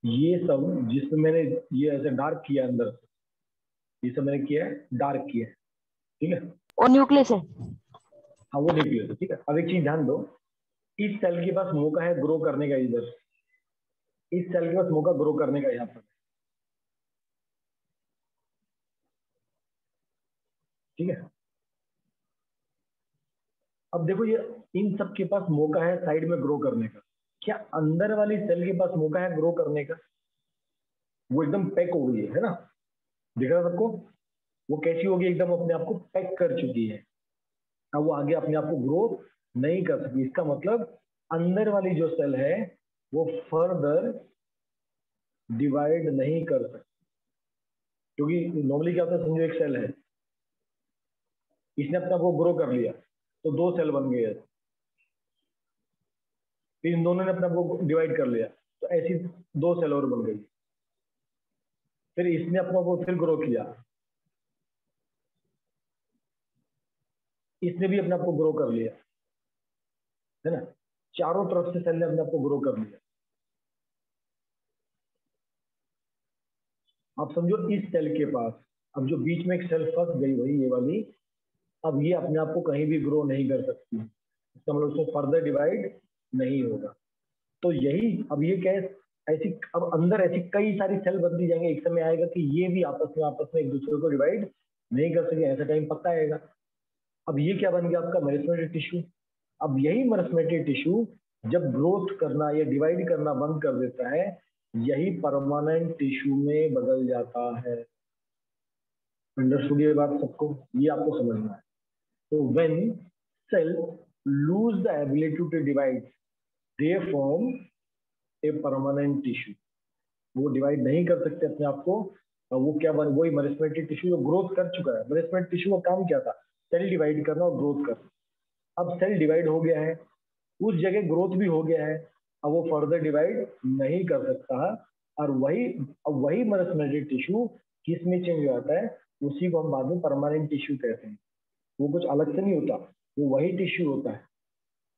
ये सब जिसमें मैंने ये ऐसे डार्क किया अंदर, ये सब मैंने किया है, डार्क किया है, ठीक है। वो न्यूक्लियस है। हाँ, वो न्यूक्लियस है, ठीक है। अब एक चीज ध्यान दो, इस सेल के पास मौका है ग्रो करने का, इधर इस सेल के पास मौका ग्रो करने का यहाँ पर, ठीक है। अब देखो, ये इन सब के पास मौका है साइड में ग्रो करने का, क्या अंदर वाली सेल के पास मौका है ग्रो करने का? वो एकदम पैक हो गई है ना, दिख रहा है सबको? वो कैसी होगी? एकदम अपने आप को पैक कर चुकी है। अब वो आगे अपने आप को ग्रो नहीं कर सकती। इसका मतलब अंदर वाली जो सेल है वो फर्दर डिवाइड नहीं कर सकती, क्योंकि नॉर्मली क्या होता है, समझो एक सेल है, इसने अपने आप को ग्रो कर लिया तो दो सेल बन गए, फिर इन दोनों ने अपने आप को डिवाइड कर लिया तो ऐसी दो सेल और बन गई, फिर इसने अपने को फिर ग्रो किया, इसने भी अपने आप को ग्रो कर लिया, है ना। चारों तरफ से सेल ने अपने आप को ग्रो कर लिया। अब समझो इस सेल के पास, अब जो बीच में एक सेल फंस गई वही ये वाली, अब ये अपने आप को कहीं भी ग्रो नहीं कर सकती, इसका मतलब उसमें फर्दर डिवाइड नहीं होगा। तो यही, अब ये क्या है, ऐसी अब अंदर ऐसी कई सारी सेल बनती जाएंगे, एक समय आएगा कि ये भी आपस में एक दूसरे को डिवाइड नहीं कर सके, ऐसा टाइम पक्का आएगा। अब ये क्या बन गया आपका? Meristematic tissue. अब यही मेरिस्टेमेटिक टिश्यू जब ग्रोथ करना या डिवाइड करना बंद कर देता है, यही परमानेंट टिश्यू में बदल जाता है। अंडरस्टूड ये बात सबको? ये आपको समझना है। तो when cell lose the ability to divide, they form a permanent tissue. वो डिवाइड नहीं कर सकते अपने आप को, और वो क्या बन, वही मेरिस्टेमेटिक टिश्यू जो ग्रोथ कर चुका है। मेरिस्टेमेटिक टिश्यू का काम क्या था? सेल डिवाइड करना और ग्रोथ करना। अब सेल डिवाइड हो गया है, उस जगह ग्रोथ भी हो गया है, अब वो फर्दर डिवाइड नहीं कर सकता, और वही मेरिस्टेमेटिक टिश्यू किस में चेंज हो जाता है? उसी को हम बाद में परमानेंट टिश्यू कहते हैं। वो कुछ अलग से नहीं होता, वो वही टिश्यू होता है,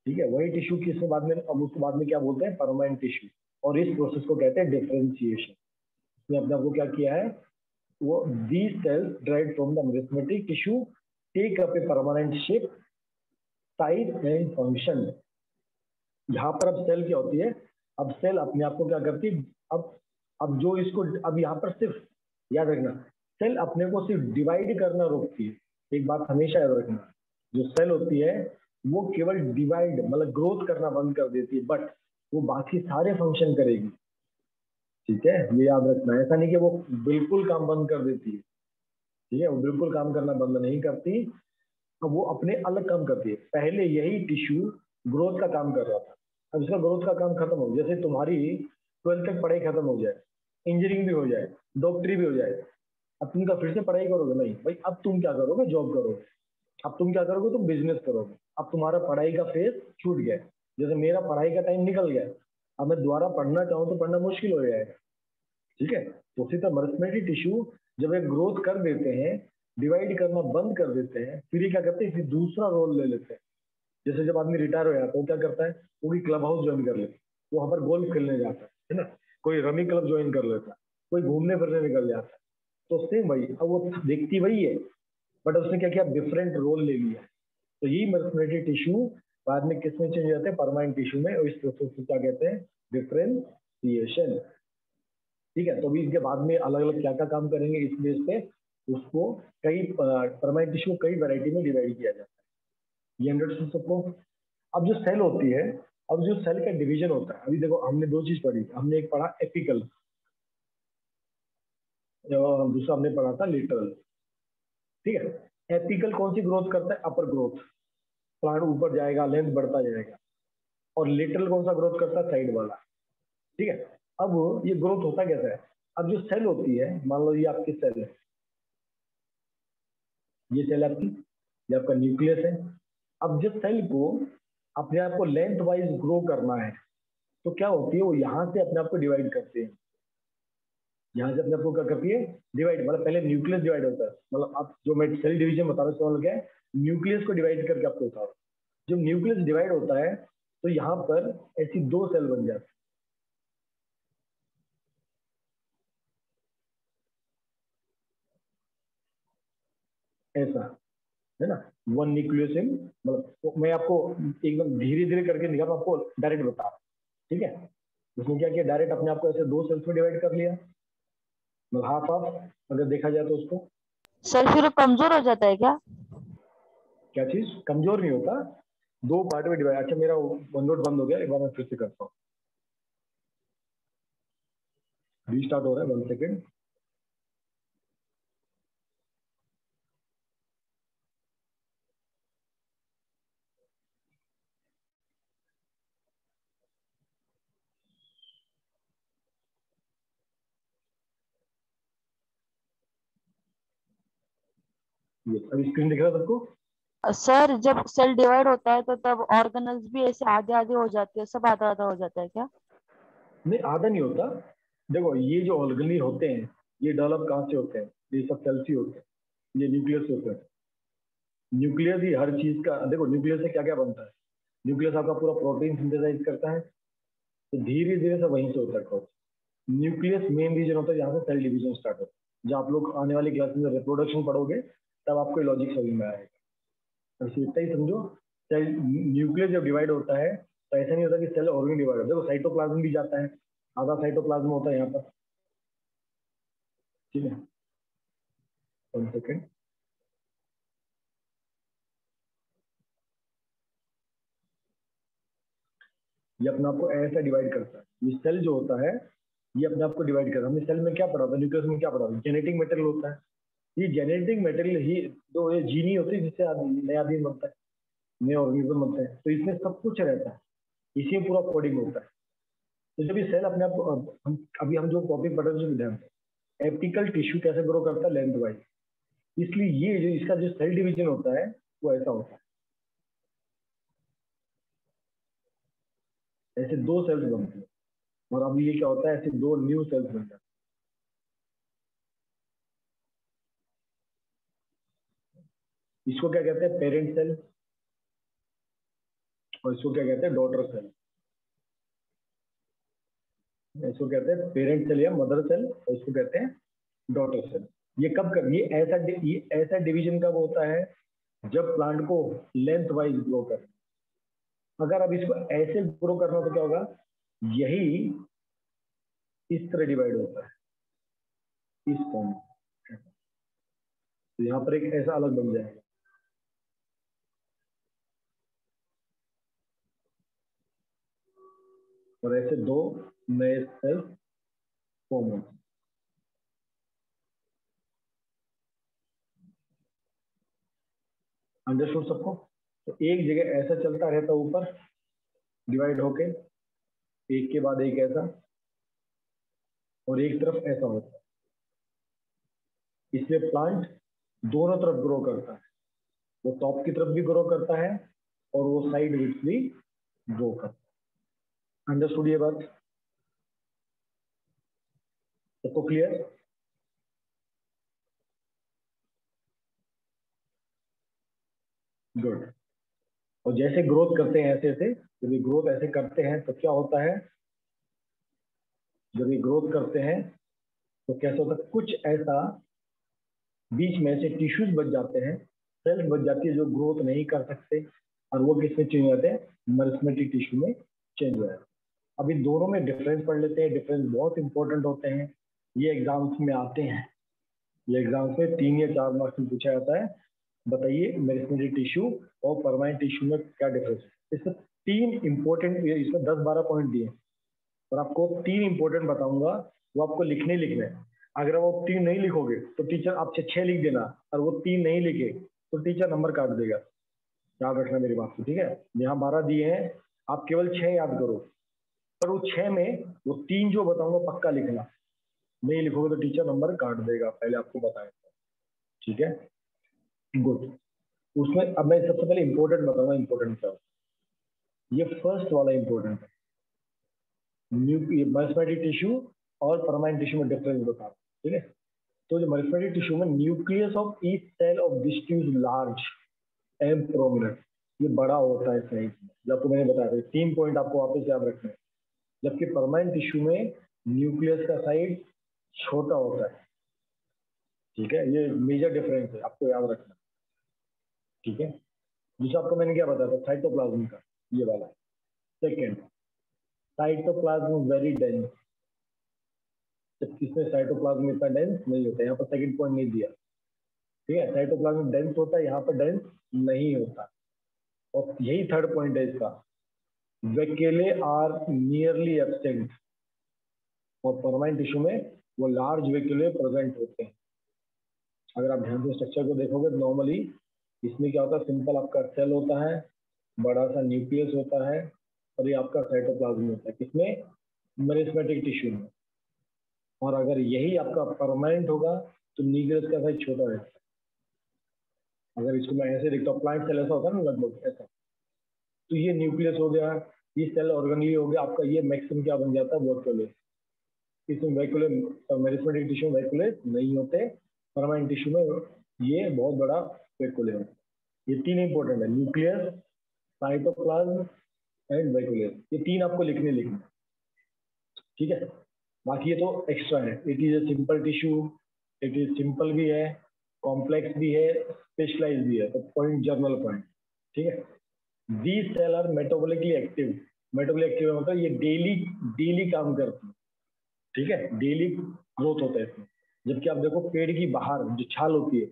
ठीक है। वही टिश्यू किसमें बाद में, अब उसको बाद में क्या बोलते हैं? Permanent tissue. और इस प्रोसेस को कहते हैं डिफरेंशिएशन। इसने अपने आप को क्या किया है? वो these cells derived from the merismatic tissue take up a permanent shape, size and function। यहाँ पर अब सेल क्या होती है? अब सेल अपने आप को क्या करती है? अब जो इसको, अब यहाँ पर सिर्फ याद रखना, सेल अपने को सिर्फ डिवाइड करना रोकती है। एक बात हमेशा याद रखना, जो सेल होती है वो केवल डिवाइड मतलब ग्रोथ करना बंद कर देती है, बट वो बाकी सारे फंक्शन करेगी, ठीक है। ये याद रखना, ऐसा नहीं कि वो बिल्कुल काम बंद कर देती है, ठीक है। वो बिल्कुल काम करना बंद नहीं करती, अब वो अपने अलग काम करती है। पहले यही टिश्यू ग्रोथ का काम कर रहा था, अब इसका ग्रोथ का काम खत्म हो, जैसे तुम्हारी 12th तक पढ़ाई खत्म हो जाए, इंजीनियरिंग भी हो जाए, डॉक्टरी भी हो जाए, अब तुम क्या फिर से पढ़ाई करोगे? नहीं भाई, अब तुम क्या करोगे? जॉब करोगे। अब तुम क्या करोगे? तुम बिजनेस करोगे। अब तुम्हारा पढ़ाई का फेज छूट गया, जैसे मेरा पढ़ाई का टाइम निकल गया, अब मैं दोबारा पढ़ना चाहूँ तो पढ़ना मुश्किल हो जाएगा, ठीक है। तो उसी तरह मेरिस्टेमेटिक टिश्यू जब एक ग्रोथ कर देते हैं, डिवाइड करना बंद कर देते हैं, फिर ये क्या करते हैं? फिर दूसरा रोल ले लेते हैं। जैसे जब आदमी रिटायर हो जाता है वो क्या करता है? वो भी क्लब हाउस ज्वाइन कर लेता है, वो वहां पर गोल्फ खेलने जाता है ना, कोई रमी क्लब ज्वाइन कर लेता है, कोई घूमने फिरने निकल जाता है। तो सेम वही, अब वो देखती वही है, बट उसने क्या किया? डिफरेंट रोल ले लिया। तो यही मेरिस्टेमेटिक टिश्यू बाद में किस में चेंज हो जाते हैं, परमानेंट टिश्यू में, और इस प्रोसेस को क्या कहते हैं, डिफरेंशिएशन। ठीक है, तो अभी इसके बाद में अलग अलग क्या क्या काम करेंगे इस बेस पे, उसको कई परमानेंट टिश्यू कई वैरायटी में डिवाइड किया जाता है। ये अंडरस्टूड सबको। अब जो सेल होती है, अब जो सेल का डिवीजन होता है, अभी देखो हमने दो चीज पढ़ी, हमने एक पढ़ा एपिकल, दूसरा हमने पढ़ा था लिटरल। ठीक है, एपिकल कौन सी ग्रोथ करता है, अपर ग्रोथ, प्लांट ऊपर जाएगा, लेंथ बढ़ता जाएगा। और लिटरल कौन सा ग्रोथ करता है, साइड वाला। ठीक है, अब ये ग्रोथ होता कैसा है, अब जो सेल होती है, मान लो ये आपकी सेल है, ये सेल आपकी, ये आपका न्यूक्लियस है। अब जिस सेल को अपने आप को लेंथ वाइज ग्रो करना है, तो क्या होती है, वो यहाँ से अपने आप को डिवाइड करते हैं, यहाँ से अपने आप को क्या करती है, डिवाइड, मतलब पहले न्यूक्लियस डिवाइड होता है, मतलब आप जो मैं सेल डिवीजन बता रहा हूँ, क्या है, न्यूक्लियस को डिवाइड करके आपको बता रहा हूँ। जब न्यूक्लियस डिवाइड होता है तो यहाँ पर ऐसी दो सेल बन जाती है, ऐसा है ना, वन न्यूक्लियस इन, मतलब तो मैं आपको एकदम धीरे धीरे करके निकाल, आपको डायरेक्ट बता रहा हूँ। ठीक है, उसने क्या किया, डायरेक्ट अपने आप को ऐसे दो सेल्स में डिवाइड कर लिया, मतलब हाफ हाफ अगर देखा जाए तो उसको। सर फिर वो कमजोर हो जाता है क्या? क्या चीज कमजोर नहीं होता, दो पार्ट में डिवाइड। अच्छा मेरा वन नोट बंद हो गया, एक बार मैं फिर से करता हूँ, रीस्टार्ट हो रहा है, 1 सेकेंड। ये अभी स्क्रीन दिख रहा है सबको? सर जब सेल डिवाइड होता है तो तब ऑर्गेनल्स भी ऐसे आधे आधे हो जाते हैं, सब आधा आधा हो जाता है क्या? नहीं, आधा नहीं होता। देखो ये जो ऑर्गेनल होते हैं, ये डेवलप कहाँ से होते हैं, ये सब सेल्स ही होते हैं, ये न्यूक्लियस से होते हैं। न्यूक्लियस ही हर चीज का, देखो न्यूक्लियस से क्या क्या बनता है, न्यूक्लियस आपका पूरा प्रोटीन सिंथेसाइज करता है, तो धीरे धीरे सब वहीं से होता है। न्यूक्लियस मेन रीजन होता है जहाँ से सेल डिवीजन स्टार्ट होता है। जब आप लोग आने वाली क्लास में रिप्रोडक्शन पढ़ोगे तब आपको लॉजिक समझ में आएगा, बस इतना ही समझो। सेल न्यूक्लियस जब डिवाइड होता है तो ऐसा नहीं होता कि सेल ऑर्गन डिवाइड होता है, देखो साइटोप्लाज्म भी जाता है, आधा साइटोप्लाज्म होता है यहाँ पर। ठीक है, 1 सेकेंड। ये अपने आप को ऐसा डिवाइड करता है, ये सेल जो होता है ये अपने आप को डिवाइड करता है। हमने सेल में क्या पढ़ा था, न्यूक्लियस में क्या पढ़ा था, जेनेटिक मटेरियल होता है। ये जेनेटिक मटेरियल ही जो ये जीन ही होती है जिससे नया आदमी बनता है, नए ऑर्गेनिज्म बनते हैं, तो इसमें सब कुछ रहता है, इसी में पूरा कोडिंग होता है। तो जब ये सेल अपने आप को, अभी हम जो टॉपिक पढ़ रहे हैं ध्यान से, एपिकल टिश्यू कैसे ग्रो करता है, लेंथ वाइज। इसलिए ये जो इसका जो सेल डिवीजन होता है वो ऐसा होता है, ऐसे दो सेल्स बनते हैं, और अभी ये क्या होता है, ऐसे दो न्यू सेल्स बन जाते हैं। इसको क्या कहते हैं, पेरेंट सेल, और इसको क्या कहते हैं, डॉटर सेल। इसको कहते हैं पेरेंट सेल या मदर सेल, और इसको कहते हैं डॉटर सेल। ये कब कर, ये ऐसा डिवीजन कब होता है, जब प्लांट को लेंथ वाइज ग्रो कर। अगर अब इसको ऐसे ग्रो करना तो क्या होगा, यही इस तरह डिवाइड होता है, इस फॉर्म में। तो यहाँ पर एक ऐसा अलग बन जाएगा, और ऐसे दो नए सेल फॉर्म होते हैं। अंडरस्टूड सबको? तो एक जगह ऐसा चलता रहता ऊपर डिवाइड होके, एक के बाद एक ऐसा, और एक तरफ ऐसा होता है। इसलिए प्लांट दोनों तरफ ग्रो करता है, वो टॉप की तरफ भी ग्रो करता है और वो साइड विथ भी ग्रो करता है। अंडरस्टूड ये बात सबको क्लियर? गुड। और जैसे ग्रोथ करते हैं ऐसे ऐसे, जब ये ग्रोथ ऐसे करते हैं तो क्या होता है, जब ये ग्रोथ करते हैं तो कैसे होता है, कुछ ऐसा बीच में से टिश्यूज बच जाते हैं, सेल्स बच जाती है जो ग्रोथ नहीं कर सकते, और वो किस में चेंज हो जाते हैं, मेरिस्टेमेटिक टिश्यू में चेंज हो जाते हैं। अभी दोनों में डिफरेंस पढ़ लेते हैं, डिफरेंस बहुत इंपॉर्टेंट होते हैं, ये एग्जाम्स में आते हैं, ये एग्जाम्स में 3 या 4 मार्क्स में पूछा जाता है। बताइए मेरिस्टेमेटिक टिश्यू और परमानेंट टिश्यू में क्या डिफरेंस है। इसमें 3 इंपॉर्टेंट, इसमें 10-12 पॉइंट दिए और आपको 3 इंपॉर्टेंट बताऊंगा, वो आपको लिखने लिखने हैं। अगर वो 3 नहीं लिखोगे तो टीचर आपसे 6 लिख देना, और वो 3 नहीं लिखे तो टीचर नंबर काट देगा। याद रखना मेरी बात को, ठीक है। यहाँ 12 दिए हैं, आप केवल 6 याद करो, पर वो 6 में वो 3 जो बताऊंगा पक्का लिखना, नहीं लिखोगे तो टीचर नंबर काट देगा, पहले आपको बताया, ठीक है। गुड। उसमें अब मैं सबसे पहले इंपॉर्टेंट बताऊंगा, इंपॉर्टेंट क्या, ये फर्स्ट वाला इंपॉर्टेंट है, मेरिस्टेमेटिक टिश्यू और परमानेंट टिश्यू में डिफरेंस बता, ठीक है। तो जो मेरिस्टेमेटिक टिश्यू में nucleus of each cell of this tissue is large and prominent, ये बड़ा होता है साइज में, जब आपको मैंने बताया था 3 पॉइंट आपको वापस याद रखना है। जबकि परमानेंट टिश्यू में न्यूक्लियस का साइज छोटा होता है, ठीक है। ये मेजर डिफरेंस है, आपको याद रखना, ठीक है। दूसरा आपको मैंने क्या बताया था, साइटोप्लाज्म का, ये वाला। सेकेंड, साइटोप्लाज्म वेरी डेंस, इसमें साइटोप्लाज्म इतना डेंस नहीं होता है, यहाँ पर सेकंड पॉइंट नहीं दिया, ठीक है। साइटोप्लाज्म डेंस होता है, यहाँ पर डेंस नहीं होता। और यही थर्ड पॉइंट है इसका, वैक्यूले आर नियरली एब्सेंट, और परमानेंट टिश्यू में वो लार्ज वैक्यूले प्रेजेंट होते हैं। अगर आप ध्यान से स्ट्रक्चर को देखोगे नॉर्मली इसमें क्या होता है, सिंपल आपका सेल होता है, बड़ा सा न्यूक्लियस होता है, और ये आपका साइटोप्लाज्म होता है, किसमें, मेरिस्टेमेटिक टिश्यू में। और अगर यही आपका परमानेंट होगा तो न्यूक्लियस का साइज छोटा रहता है। अगर इसको मैं ऐसे देखता हूँ, प्लांट सेल ऐसा होता है ना, लगभग ऐसा, तो ये न्यूक्लियस हो गया, ये सेल ऑर्गेनली हो गया आपका, ये मैक्सिमम क्या बन जाता है, वैक्यूले। इसमें वैक्यूले, मेरिस्टेमेटिक टिश्यू में वैक्यूले नहीं होते, परमानेंट टिश्यू में ये बहुत बड़ा वैक्यूले होता है। ये 3 इंपॉर्टेंट है, न्यूक्लियस, साइटोप्लाज्म एंड वैक्यूले, ये 3 आपको लिखने, ठीक है। बाकी ये तो एक्स्ट्रा है, it is a simple tissue, it is simple भी है, कॉम्प्लेक्स भी है, स्पेशलाइज भी है, तो पॉइंट, जर्नल पॉइंट, ठीक है। These cell are metabolically active, metabolic active मतलब ये डेली काम करते हैं, ठीक है, डेली ग्रोथ होता है इसमें। जबकि आप देखो पेड़ की बाहर जो छाल होती है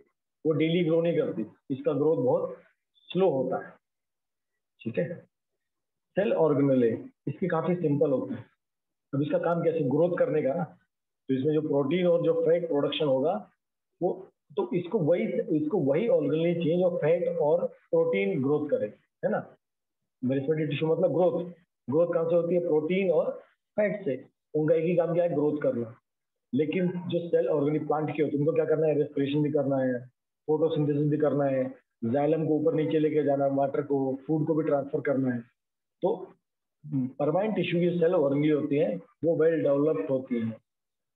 वो डेली ग्रो नहीं करती, इसका ग्रोथ बहुत स्लो होता है, ठीक है। सेल ऑर्गेनेले इसकी काफी सिंपल होती है। अब इसका काम कैसे, ग्रोथ करने का ना, तो इसमें जो प्रोटीन और जो फैट प्रोडक्शन होगा वो, तो इसको वही ऑर्गेनली चेंज और फैट और प्रोटीन ग्रोथ करे, है ना। मेरिस्टेमेटिक टिश्यू मतलब ग्रोथ, ग्रोथ कहाँ से होती है, प्रोटीन और फैट से। उनका एक ही काम क्या है, ग्रोथ करना। लेकिन जो सेल ऑर्गेनिक प्लांट के होते हैं उनको क्या करना है, रेस्पिरेशन भी करना है, फोटोसिंथेसिस भी करना है, जाइलम को ऊपर नीचे लेके जाना है, वाटर को, फूड को भी ट्रांसफर करना है। तो परमानेंट टिश्यू की सेल ऑर्गेनली होती है, वो वेल डेवलप्ड होती है,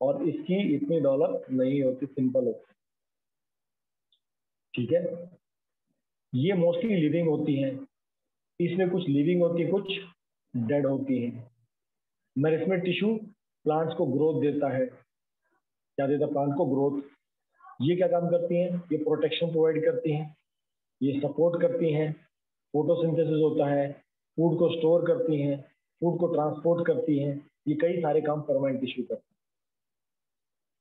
और इसकी इतनी डेवलप नहीं होती, सिंपल होती है, ठीक है। ये मोस्टली लिविंग होती हैं, इसमें कुछ लिविंग होती है, कुछ डेड होती हैं। मेरिस्टेमेटिक टिश्यू प्लांट्स को ग्रोथ देता है, क्या देता है, प्लांट को ग्रोथ। ये क्या काम करती हैं, ये प्रोटेक्शन प्रोवाइड करती हैं, ये सपोर्ट करती हैं, फोटोसिंथेसिस होता है, फूड को स्टोर करती हैं, फूड को ट्रांसपोर्ट करती हैं, ये कई सारे काम परमानेंट टिश्यू करते हैं,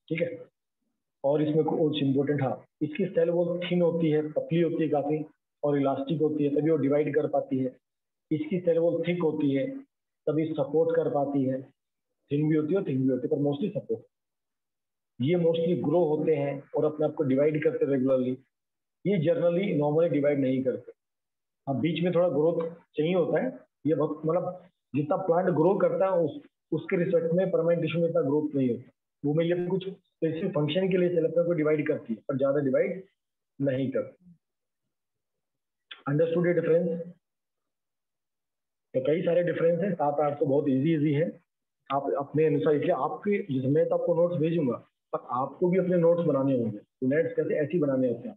ठीक है। और इसमें कुछ इम्पोर्टेंट, हाँ, इसकी सेल वो थिन होती है, पतली होती है काफी, और इलास्टिक होती है, तभी वो डिवाइड कर पाती है। इसकी सेल वो थिक होती है, तभी सपोर्ट कर पाती है, थिन भी होती है, थिन भी होती है, पर मोस्टली सपोर्ट। ये मोस्टली ग्रो होते हैं और अपने आप को डिवाइड करते रेगुलरली, ये जनरली नॉर्मली डिवाइड नहीं करते। हाँ, बीच में थोड़ा ग्रोथ चाहिए होता है, ये बहुत, मतलब जितना प्लांट ग्रो करता है उसके रिस्पेक्ट में परमानेंट टिश्यू में इतना ग्रोथ नहीं होता। वो में ये कुछ स्पेसिफिक फंक्शन के लिए सेल अपने को डिवाइड करती है, पर ज्यादा डिवाइड नहीं करती। अंडरस्टूड ये डिफरेंस? तो कई सारे डिफरेंस है, 7-8 तो बहुत इजी है, आप अपने अनुसार, इसलिए आपके, मैं तो आपको नोट्स भेजूंगा, पर आपको भी अपने नोट्स बनाने होंगे। तो नोट्स कैसे, ऐसे ही बनाने होते हैं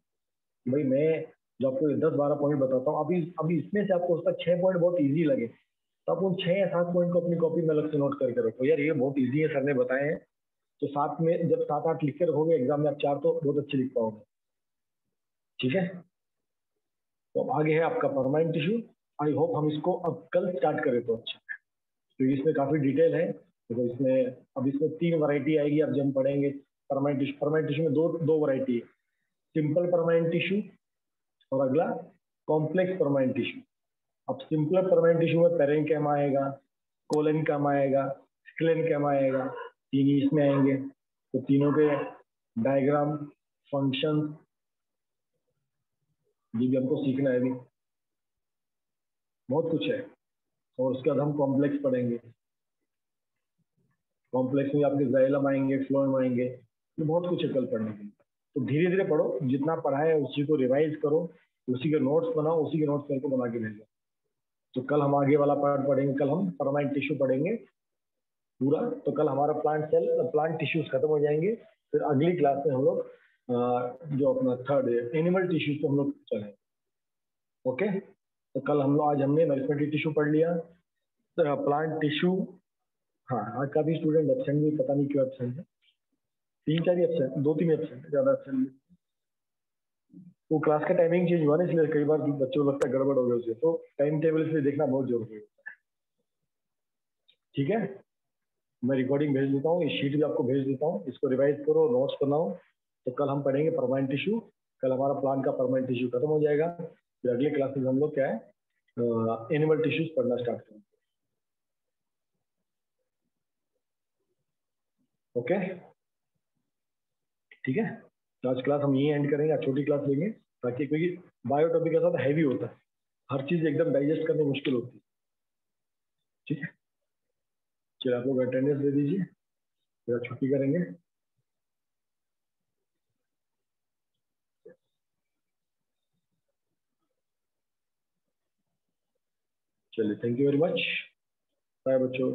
कि भाई मैं जो आपको 10-12 पॉइंट बताता हूँ, अभी इसमें से आपको उसका 6 पॉइंट बहुत इजी लगे तो आप उन 6 या 7 पॉइंट को अपनी कॉपी में अलग से नोट करके रखो, यार ये बहुत इजी है, सर ने बताए हैं। तो साथ में जब 7-8 लिख के रखोगे एग्जाम में, आप 4 तो बहुत अच्छे लिख पाओगे, ठीक है। तो आगे है आपका परमानेंट टिश्यू आई होप हम इसको अब कल स्टार्ट करें तो अच्छा, क्योंकि इसमें काफी डिटेल है। तो इसमें अब इसमें 3 वैरायटी आएगी, अब जब हम पढ़ेंगे परमानेंट टिश्यू। परमानेंट टिश्यू में दो वैरायटी है, सिंपल परमानेंट टिश्यू और अगला कॉम्प्लेक्स परमानेंट टिश्यू। अब सिंपल परमानेंट टिश्यू में पेरेन्काइमा आएगा, कोलेनकाइमा आएगा, स्क्लेनकाइमा आएगा, तीन ही इसमें आएंगे। तो तीनों के डायग्राम, फंक्शन, ये भी हमको सीखना है अभी, बहुत कुछ है। और उसके बाद हम कॉम्प्लेक्स पढ़ेंगे। कॉम्प्लेक्स में आपके जाइलम आएंगे, फ्लोएम आएंगे, ये बहुत कुछ है कल पढ़ने के लिए। तो धीरे धीरे पढ़ो, जितना पढ़ा है उसी को रिवाइज करो, उसी के नोट्स बनाओ, उसी के नोट्स मेरे को बना के भेजो। तो कल हम आगे वाला पार्ट पढ़ेंगे, कल हम परमानेंट टिश्यू पढ़ेंगे पूरा। तो कल हमारा प्लांट टिश्यूज खत्म हो जाएंगे। फिर अगली क्लास में हम लोग जो अपना थर्ड है एनिमल टिश्यूज को हम लोग चलेंगे। ओके, तो कल हम लोग, आज हमने मेरिस्टेमेटिक टिश्यू पढ़ लिया, प्लांट टिश्यू। हाँ, आज काफी स्टूडेंट एब्सेंट भी, पता नहीं क्यों एब्सेंट है, 3-4 ही एब्सेंट, 2-3 एब्सेंट, ज्यादा एब्सेंट नहीं। वो क्लास का टाइमिंग चेंज हुआ ना, इसलिए कई बार बच्चों को लगता है गड़बड़ हो गया उसे, तो टाइम टेबल से देखना बहुत जरूरी है। ठीक है, मैं रिकॉर्डिंग भेज देता हूँ, ये शीट भी आपको भेज देता हूँ, इसको रिवाइज करो, नोट्स बनाओ। तो कल हम पढ़ेंगे परमानेंट टिश्यू। कल हमारा प्लांट का परमानेंट टिश्यू खत्म हो जाएगा। फिर अगले क्लासेस हम लोग क्या है एनिमल टिश्यूज पढ़ना स्टार्ट करेंगे। ओके, ठीक है, तो आज क्लास हम यही एंड करेंगे, आज छोटी क्लास लेंगे, ताकि क्योंकि बायो टॉपिक के साथ हैवी होता है, हर चीज एकदम डाइजेस्ट करनी मुश्किल होती है। ठीक है, चलिए आप लोग अटेंडेंस दे दीजिए, फिर छुट्टी करेंगे। चलिए, thank you very much, bye बच्चों।